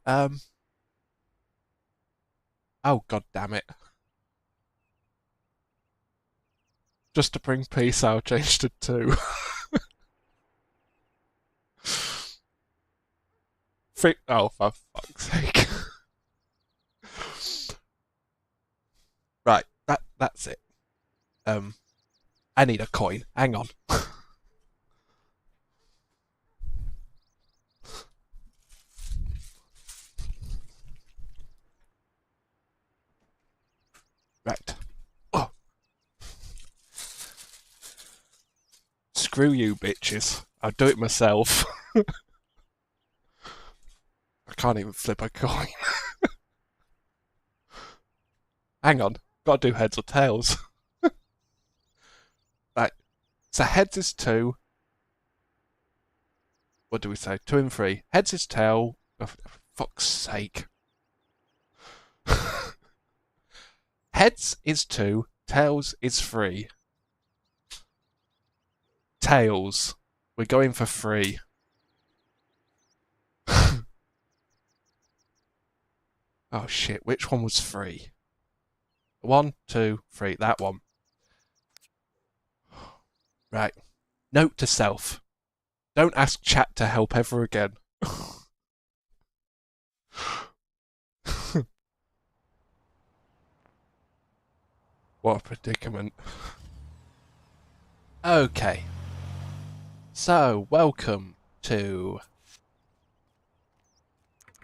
Um. Oh, god damn it. Just to bring peace, I'll change to 2. 3. Oh, for fuck's sake. Right, that's it. I need a coin. Hang on. Right. Oh, screw you, bitches. I'll do it myself. I can't even flip a coin. Hang on. Gotta do heads or tails. Right. So heads is 2. What do we say? 2 and 3. Heads is tail. Oh, for fuck's sake. Heads is 2. Tails is 3. Tails. We're going for 3. Oh shit, which one was 3? 1, 2, 3. That one. Right. Note to self. Don't ask chat to help ever again. What a predicament. Okay. So, welcome to...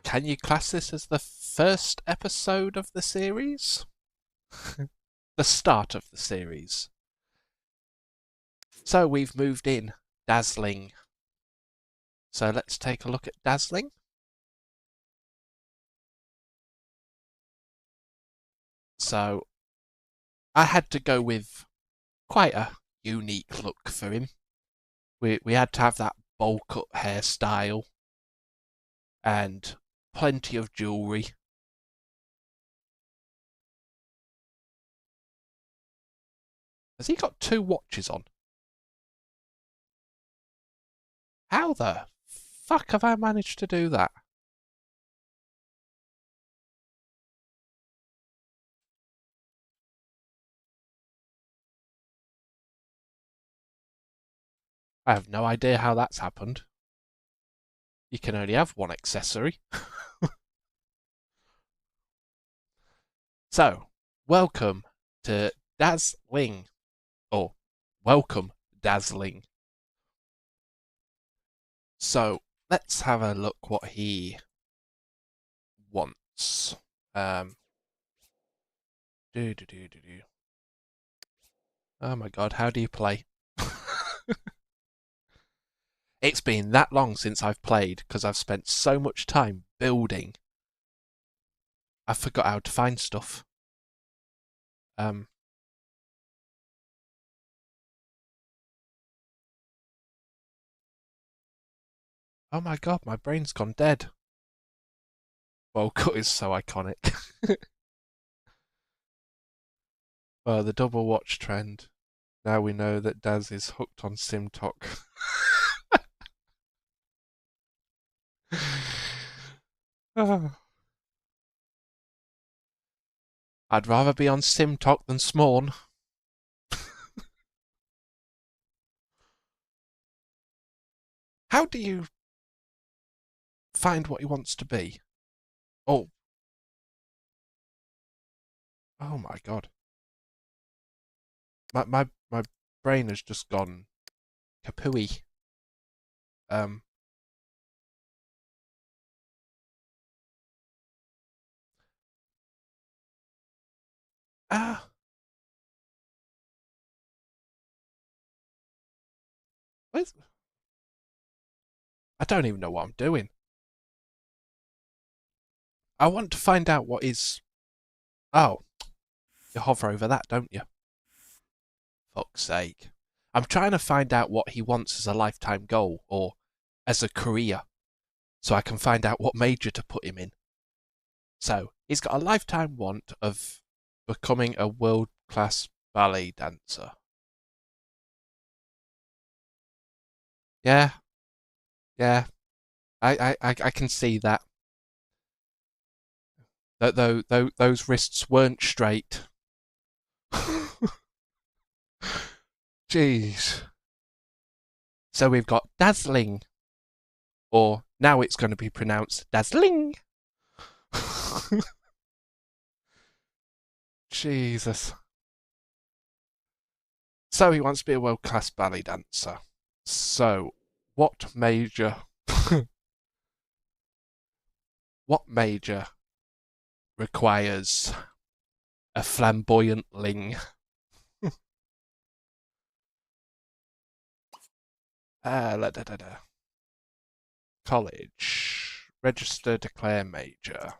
Can you class this as the first episode of the series? The start of the series. So, we've moved in. Dazzling. So, let's take a look at Dazzling. So, I had to go with quite a unique look for him. We had to have that bowl cut hairstyle and plenty of jewellery. Has he got 2 watches on? How the fuck have I managed to do that? I have no idea how that's happened. You can only have 1 accessory. So, welcome to Dazzling. Or, welcome, Dazzling. So, let's have a look what he wants. Do. Oh my god, how do you play? It's been that long since I've played because I've spent so much time building. I forgot how to find stuff. Oh my god, my brain's gone dead. Well, cut is so iconic. Well, the double watch trend. Now we know that Daz is hooked on SimTok. I'd rather be on SimTok than Smorn. How do you find what he wants to be? Oh, oh my god. My brain has just gone kapooey. Um, ah, where's... I don't even know what I'm doing. I want to find out what is... Oh, you hover over that, don't you? Fuck's sake. I'm trying to find out what he wants as a lifetime goal or as a career so I can find out what major to put him in. So, he's got a lifetime want of becoming a world-class ballet dancer. Yeah, yeah, I can see that. Those wrists weren't straight. Jeez. So we've got dazzling, or now it's going to be pronounced dazzling. Jesus. So he wants to be a world-class ballet dancer. So, what major, what major requires a flamboyant ling? Da, da, da. College. Register, declare major.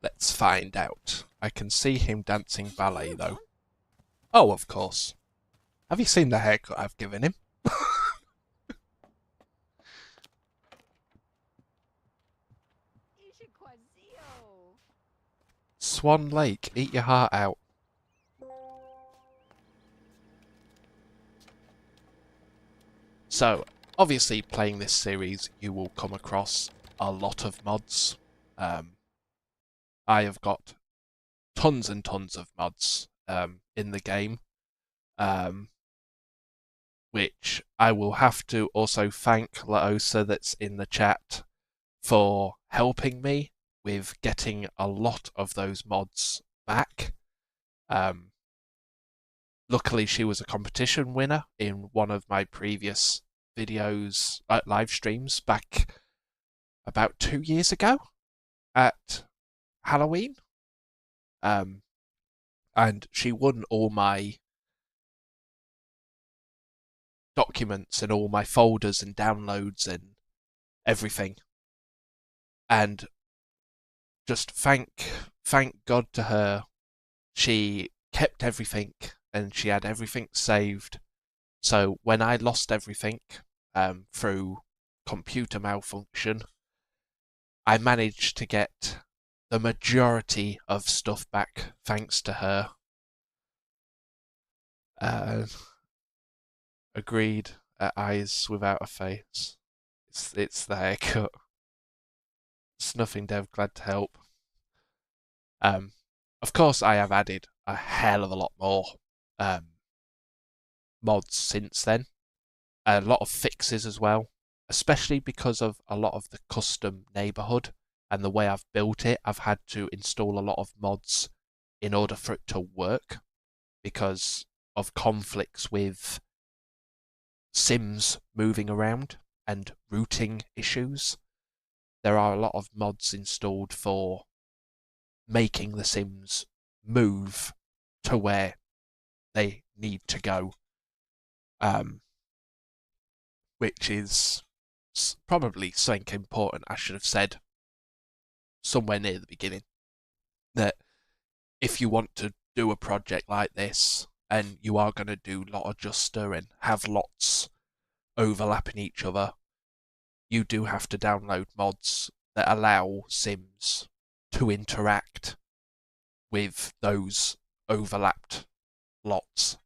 Let's find out. I can see him dancing ballet, though. Oh, of course. Have you seen the haircut I've given him? Swan Lake, eat your heart out. So, obviously, playing this series, you will come across a lot of mods. I have got tons and tons of mods in the game, which I will have to also thank Laosa that's in the chat for helping me with getting a lot of those mods back. Luckily, she was a competition winner in one of my previous videos, live streams back about 2 years ago at Halloween. And she won all my documents and all my folders and downloads and everything. And just thank God to her. She kept everything and she had everything saved. So when I lost everything through computer malfunction, I managed to get the majority of stuff back thanks to her. Agreed. Eyes without a face. It's the haircut. It's nothing, Dev. Glad to help. Of course, I have added a hell of a lot more mods since then. A lot of fixes as well, especially because of a lot of the custom neighborhood and the way I've built it. I've had to install a lot of mods in order for it to work because of conflicts with Sims moving around and routing issues. There are a lot of mods installed for making the Sims move to where they need to go, which is probably something important I should have said somewhere near the beginning. That if you want to do a project like this and you are going to do lot adjuster and have lots overlapping each other, you do have to download mods that allow Sims to interact with those overlapped lots.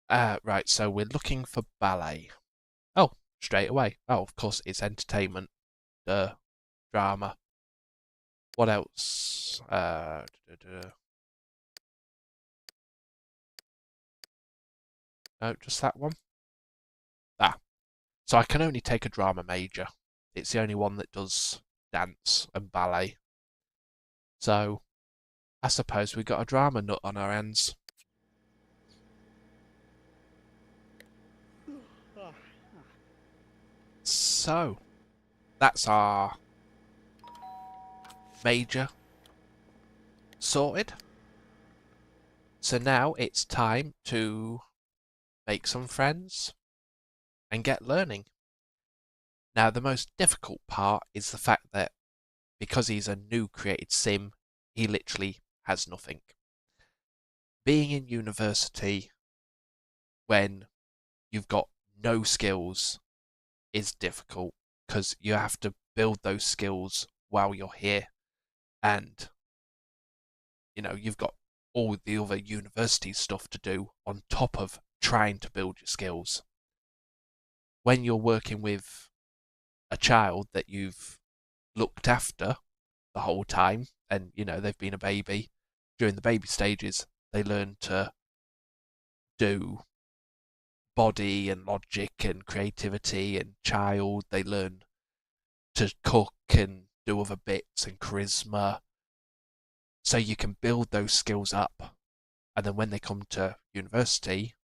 Right, so we're looking for ballet. Oh, straight away. Oh, of course, it's entertainment. Drama. What else? No, just that one. Ah, so I can only take a drama major. It's the only one that does dance and ballet. So, I suppose we got a drama nut on our hands. So, that's our major sorted. So now it's time to make some friends and get learning. Now, the most difficult part is the fact that because he's a new created sim, he literally has nothing. being in university when you've got no skills is difficult because you have to build those skills while you're here. And, you've got all the other university stuff to do on top of trying to build your skills. When you're working with a child that you've looked after the whole time, and they've been a baby, during the baby stages they learn to do body and logic and creativity and child, they learn to cook and do other bits and charisma, so you can build those skills up, and then when they come to university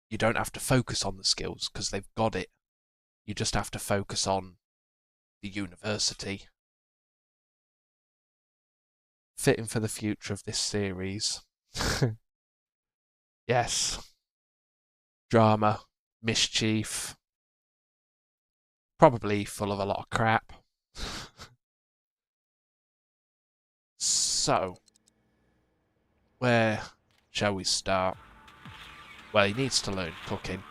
you don't have to focus on the skills because they've got it. You just have to focus on the university. Fitting for the future of this series. Yes. Drama, mischief, probably full of a lot of crap. So, where shall we start? Well, he needs to learn cooking.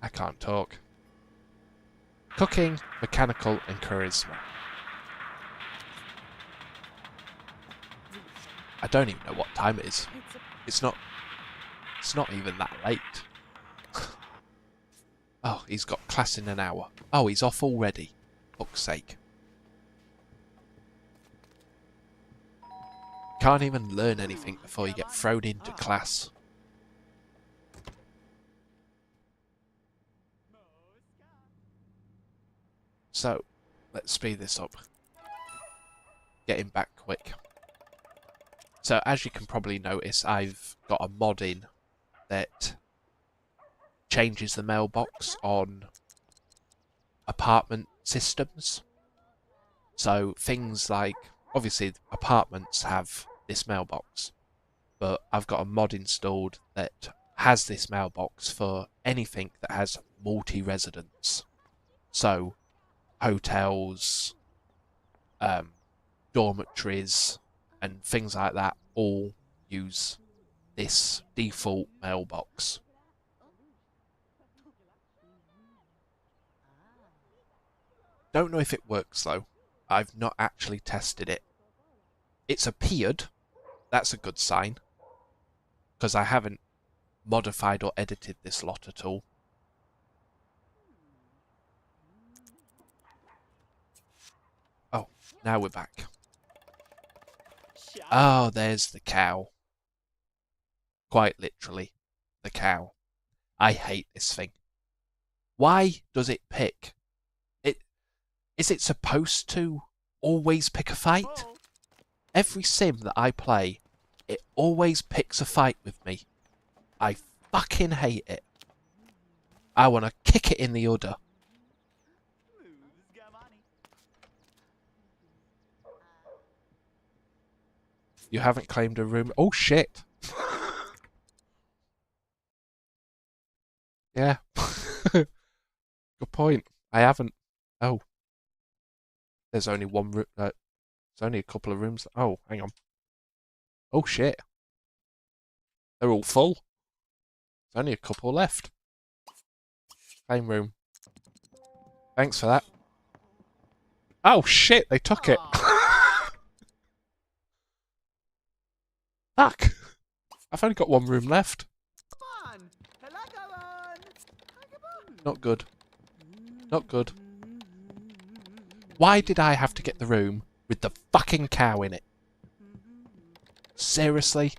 I can't talk. Cooking, mechanical, and charisma. I don't even know what time it is. It's not even that late. Oh, he's got class in an hour. Oh, he's off already. Fuck's sake. Can't even learn anything before you get thrown into class. So, let's speed this up. Get him back quick. So, as you can probably notice, I've got a mod in that changes the mailbox on apartment systems. So, things like, obviously, apartments have this mailbox, but I've got a mod installed that has this mailbox for anything that has multi-residence. So, hotels, dormitories, and things like that all use this default mailbox. Don't know if it works though. I've not actually tested it. It's appeared. That's a good sign. Because I haven't modified or edited this lot at all. Oh, now we're back. Oh, there's the cow. Quite literally, the cow. I hate this thing. Why does it pick? Is it supposed to always pick a fight? Every sim that I play, it always picks a fight with me. I fucking hate it. I want to kick it in the udder. You haven't claimed a room. Oh shit. Yeah. Good point. I haven't. Oh. There's only one room. There's only a couple of rooms. Oh, hang on. Oh shit. They're all full. There's only a couple left. Same room. Thanks for that. Oh shit, they took it. Fuck. I've only got one room left. Not good. Not good. Why did I have to get the room with the fucking cow in it? Seriously?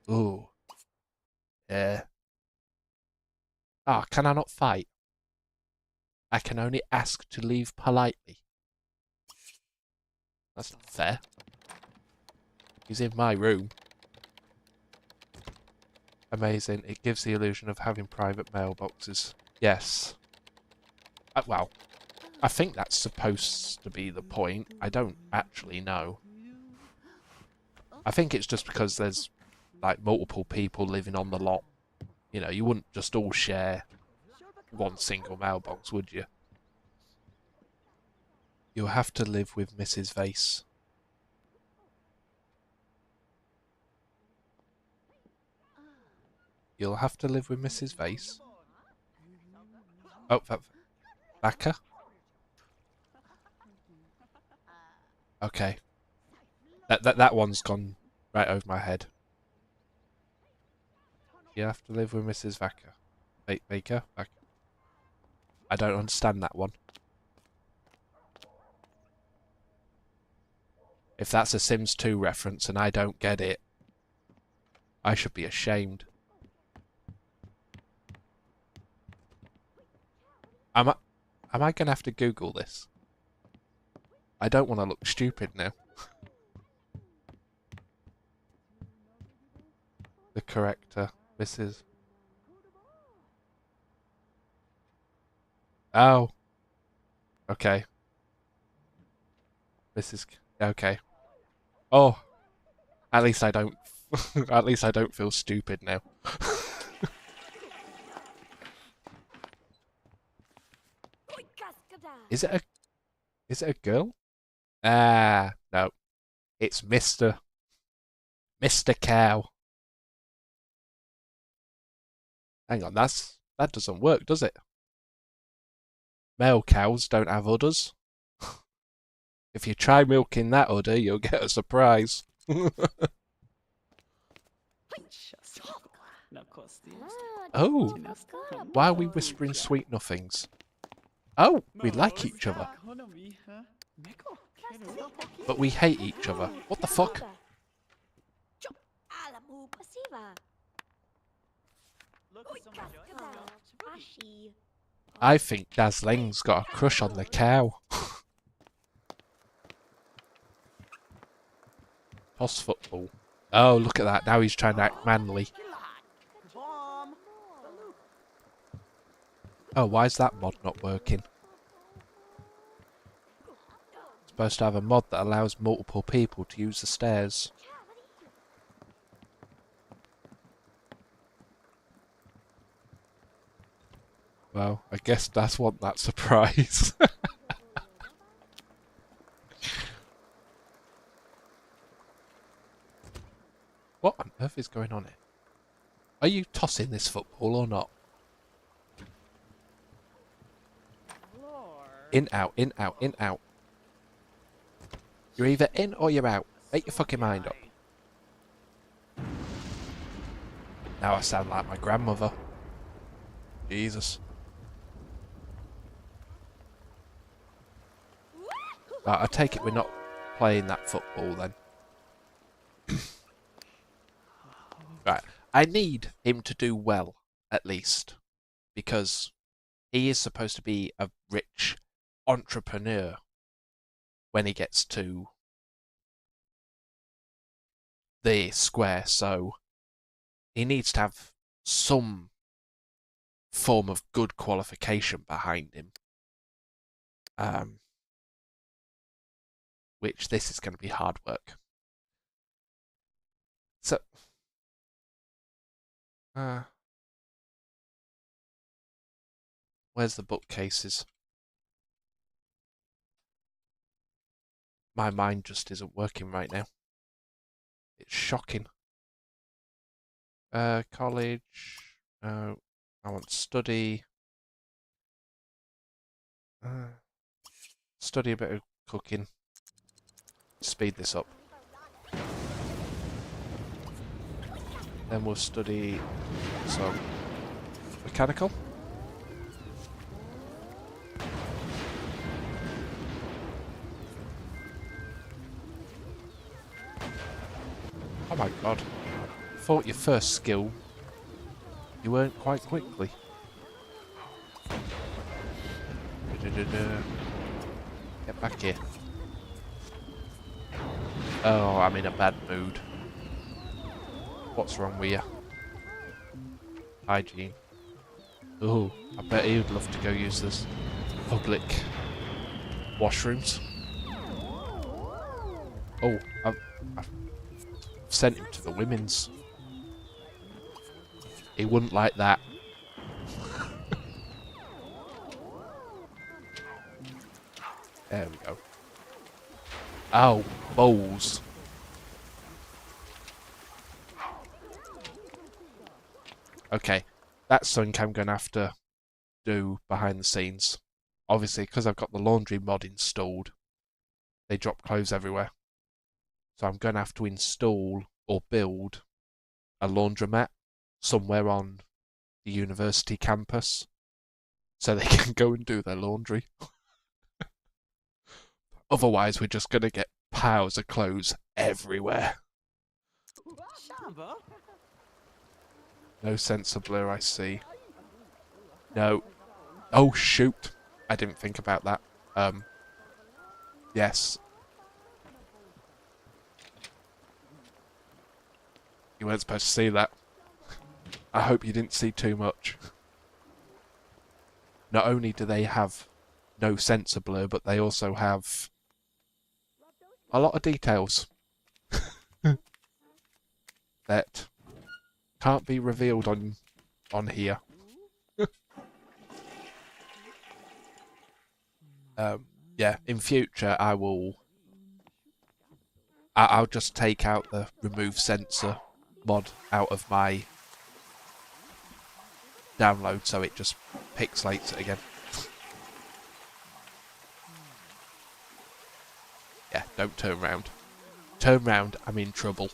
Ooh. Yeah. Ah, can I not fight? I can only ask to leave politely. That's not fair. He's in my room. Amazing. It gives the illusion of having private mailboxes. Yes. Well, I think that's supposed to be the point. I don't actually know. I think it's just because there's, like, multiple people living on the lot. You know, you wouldn't just all share one single mailbox, would you? You'll have to live with Mrs. Vase. You'll have to live with Mrs. Vase. Oh, Vaca? Okay. That one's gone right over my head. You have to live with Mrs. Vaca. Vaca? Vaca. I don't understand that one. If that's a Sims 2 reference and I don't get it, I should be ashamed. Am I gonna have to Google this? I don't want to look stupid now. The corrector, Mrs. Oh. Okay. Mrs. Okay. Oh. At least I don't. At least I don't feel stupid now. Is it a girl? Ah, no. It's Mr. Cow. Hang on, that doesn't work, does it? Male cows don't have udders. If you try milking that udder, you'll get a surprise. Oh, why are we whispering sweet nothings? Oh, we like each other. But we hate each other. What the fuck? I think Dazzling's got a crush on the cow. Toss football. Oh, look at that. Now he's trying to act manly. Oh, why is that mod not working? It's supposed to have a mod that allows multiple people to use the stairs. Well, I guess that's what that surprise. What on earth is going on here? Are you tossing this football or not? In, out, in, out, in, out. You're either in or you're out. Make your fucking mind up. Now I sound like my grandmother. Jesus. Right, I take it we're not playing that football then. Right, I need him to do well, at least. Because he is supposed to be a rich entrepreneur when he gets to the square, so he needs to have some form of good qualification behind him. Which this is going to be hard work. So, where's the bookcases? My mind just isn't working right now. It's shocking. College. I want study. Study a bit of cooking. Speed this up. Then we'll study some mechanical. Oh my god. Thought your first skill you earned quite quickly. Get back here. Oh, I'm in a bad mood. What's wrong with you? Hygiene. Oh, I bet he'd love to go use this public washrooms. Oh, I've sent him to the women's. He wouldn't like that. There we go. Oh, bowls. Okay, that's something I'm going to have to do behind the scenes. Obviously, because I've got the laundry mod installed, they drop clothes everywhere. So I'm going to have to install or build a laundromat somewhere on the university campus so they can go and do their laundry. Otherwise, we're just going to get piles of clothes everywhere. No sense of blur, I see. No. Oh, shoot. I didn't think about that. Yes. You weren't supposed to see that. I hope you didn't see too much. Not only do they have no sensor blur, but they also have a lot of details that can't be revealed on here. Yeah, in future I'll just take out the remove sensor mod out of my download so it just pixelates it again. Yeah, don't turn round. Turn round, I'm in trouble.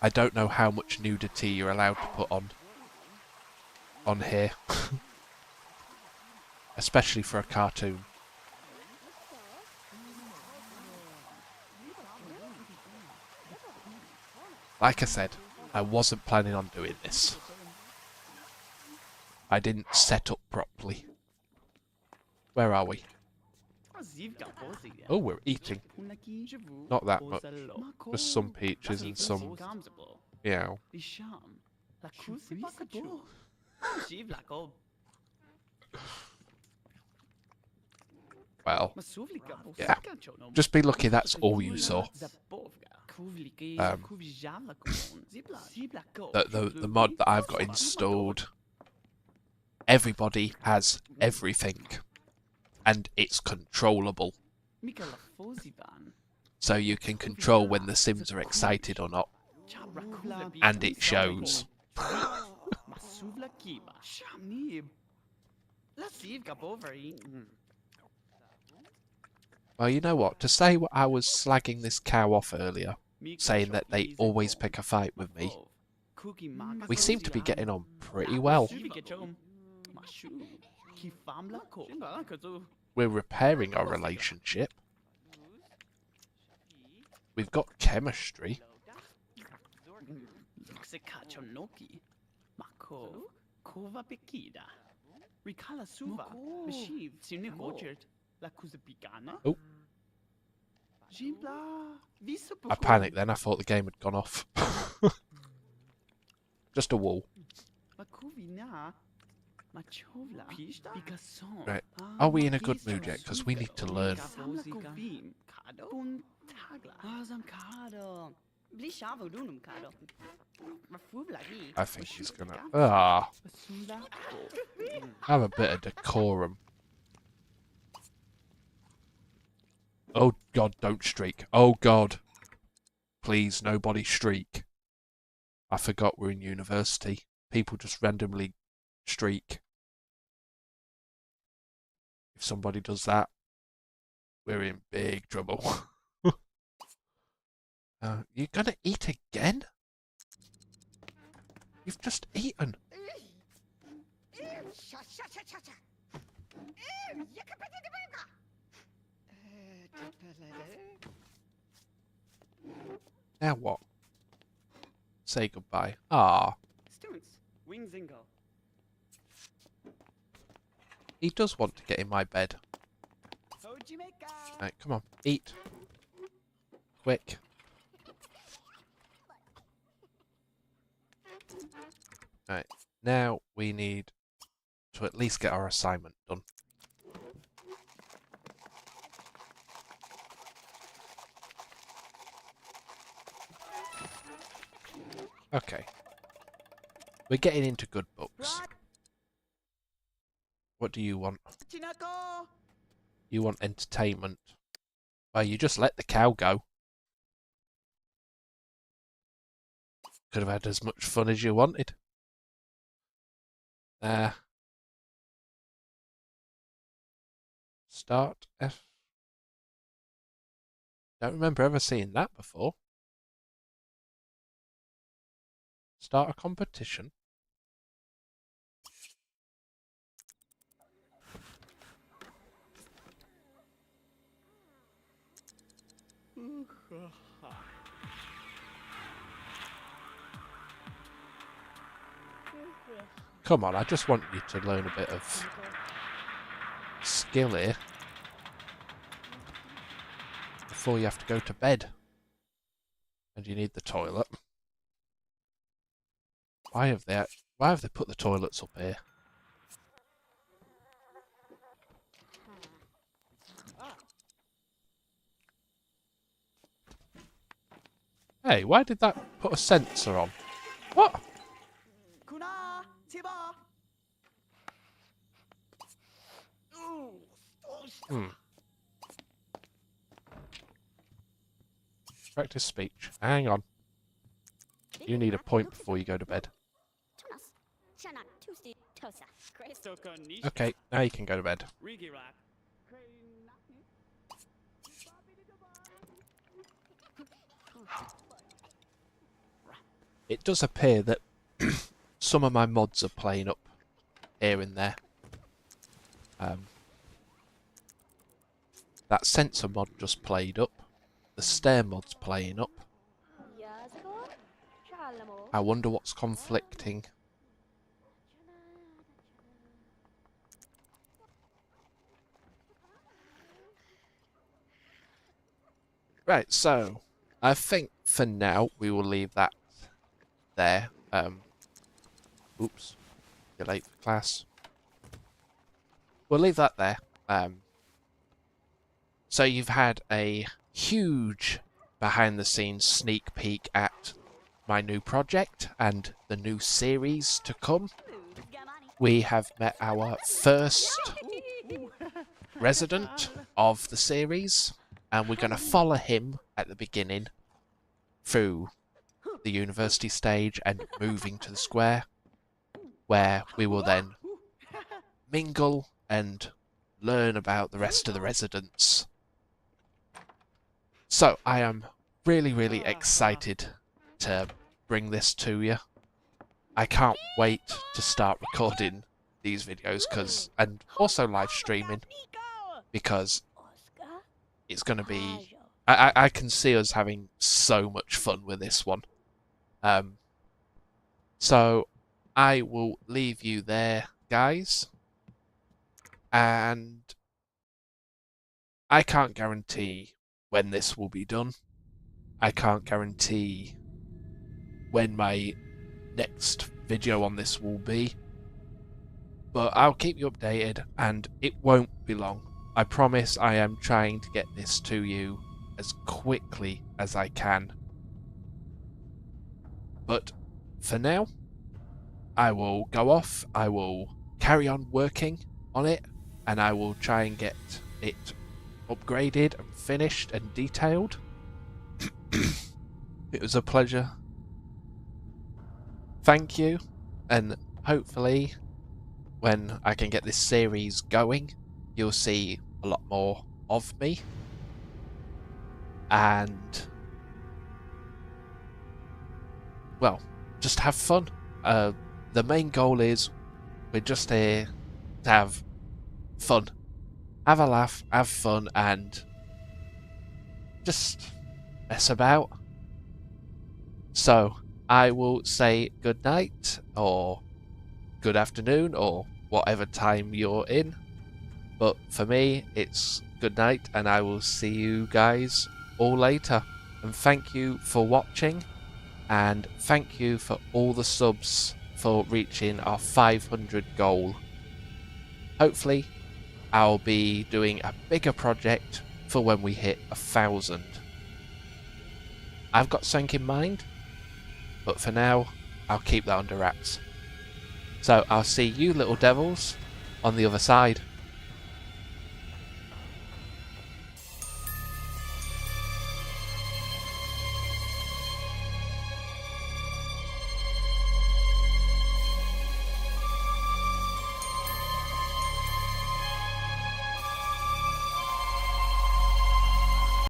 I don't know how much nudity you're allowed to put on here. Especially for a cartoon. Like I said, I wasn't planning on doing this. I didn't set up properly. Where are we? Oh, we're eating. Not that much. Just some peaches and some... Yeah. Well, yeah. Just be lucky that's all you saw. The mod that I've got installed, everybody has everything. And it's controllable. So you can control when the Sims are excited or not. And it shows. Well, you know what? To say what I was slagging this cow off earlier, saying that they always pick a fight with me, we seem to be getting on pretty well. We're repairing our relationship. We've got chemistry. Oh. I panicked then. I thought the game had gone off. Just a wall. Right. Are we in a good mood yet? Because we need to learn. I think he's gonna... have a bit of decorum. Oh God, don't streak. Oh God. Please, nobody streak. I forgot we're in university. People just randomly streak. If somebody does that, we're in big trouble. You're gonna eat again? You've just eaten. Now what? Say goodbye. Ah. He does want to get in my bed. Right, come on, eat. Quick. Right, now we need to at least get our assignment done. Okay. We're getting into good books. What do you want? You want entertainment. Well, you just let the cow go. Could have had as much fun as you wanted. Start F. Don't remember ever seeing that before. Start a competition. Come on, I just want you to learn a bit of skill here before you have to go to bed. And you need the toilet. Why have they put the toilets up here? Hey, why did that put a sensor on? What? Practice speech. Hang on. You need a point before you go to bed. Okay, now you can go to bed. It does appear that some of my mods are playing up here and there. That sensor mod just played up. The stair mod's playing up. I wonder what's conflicting. Right, so I think for now we will leave that there. Oops, you're late for class. We'll leave that there. So you've had a huge behind-the-scenes sneak peek at my new project and the new series to come. We have met our first resident of the series, and we're going to follow him at the beginning through the university stage and moving to the square, where we will then mingle and learn about the rest of the residents. So I am really, really excited to bring this to you. I can't wait to start recording these videos and also live streaming, because it's going to be... I can see us having so much fun with this one. So I will leave you there, guys. And I can't guarantee when this will be done. I can't guarantee when my next video on this will be. But I'll keep you updated, and it won't be long. I promise I am trying to get this to you as quickly as I can. But for now, I will go off, I will carry on working on it, and I will try and get it upgraded and finished and detailed. It was a pleasure. Thank you, and hopefully when I can get this series going, you'll see a lot more of me. And well, just have fun. The main goal is we're just here to have fun. Have a laugh, have fun, and just mess about. So, I will say good night, or good afternoon, or whatever time you're in. But for me, it's good night, and I will see you guys all later. And thank you for watching, and thank you for all the subs for reaching our 500 goal. Hopefully, I'll be doing a bigger project for when we hit 1,000. I've got something in mind, but for now, I'll keep that under wraps. So I'll see you little devils on the other side.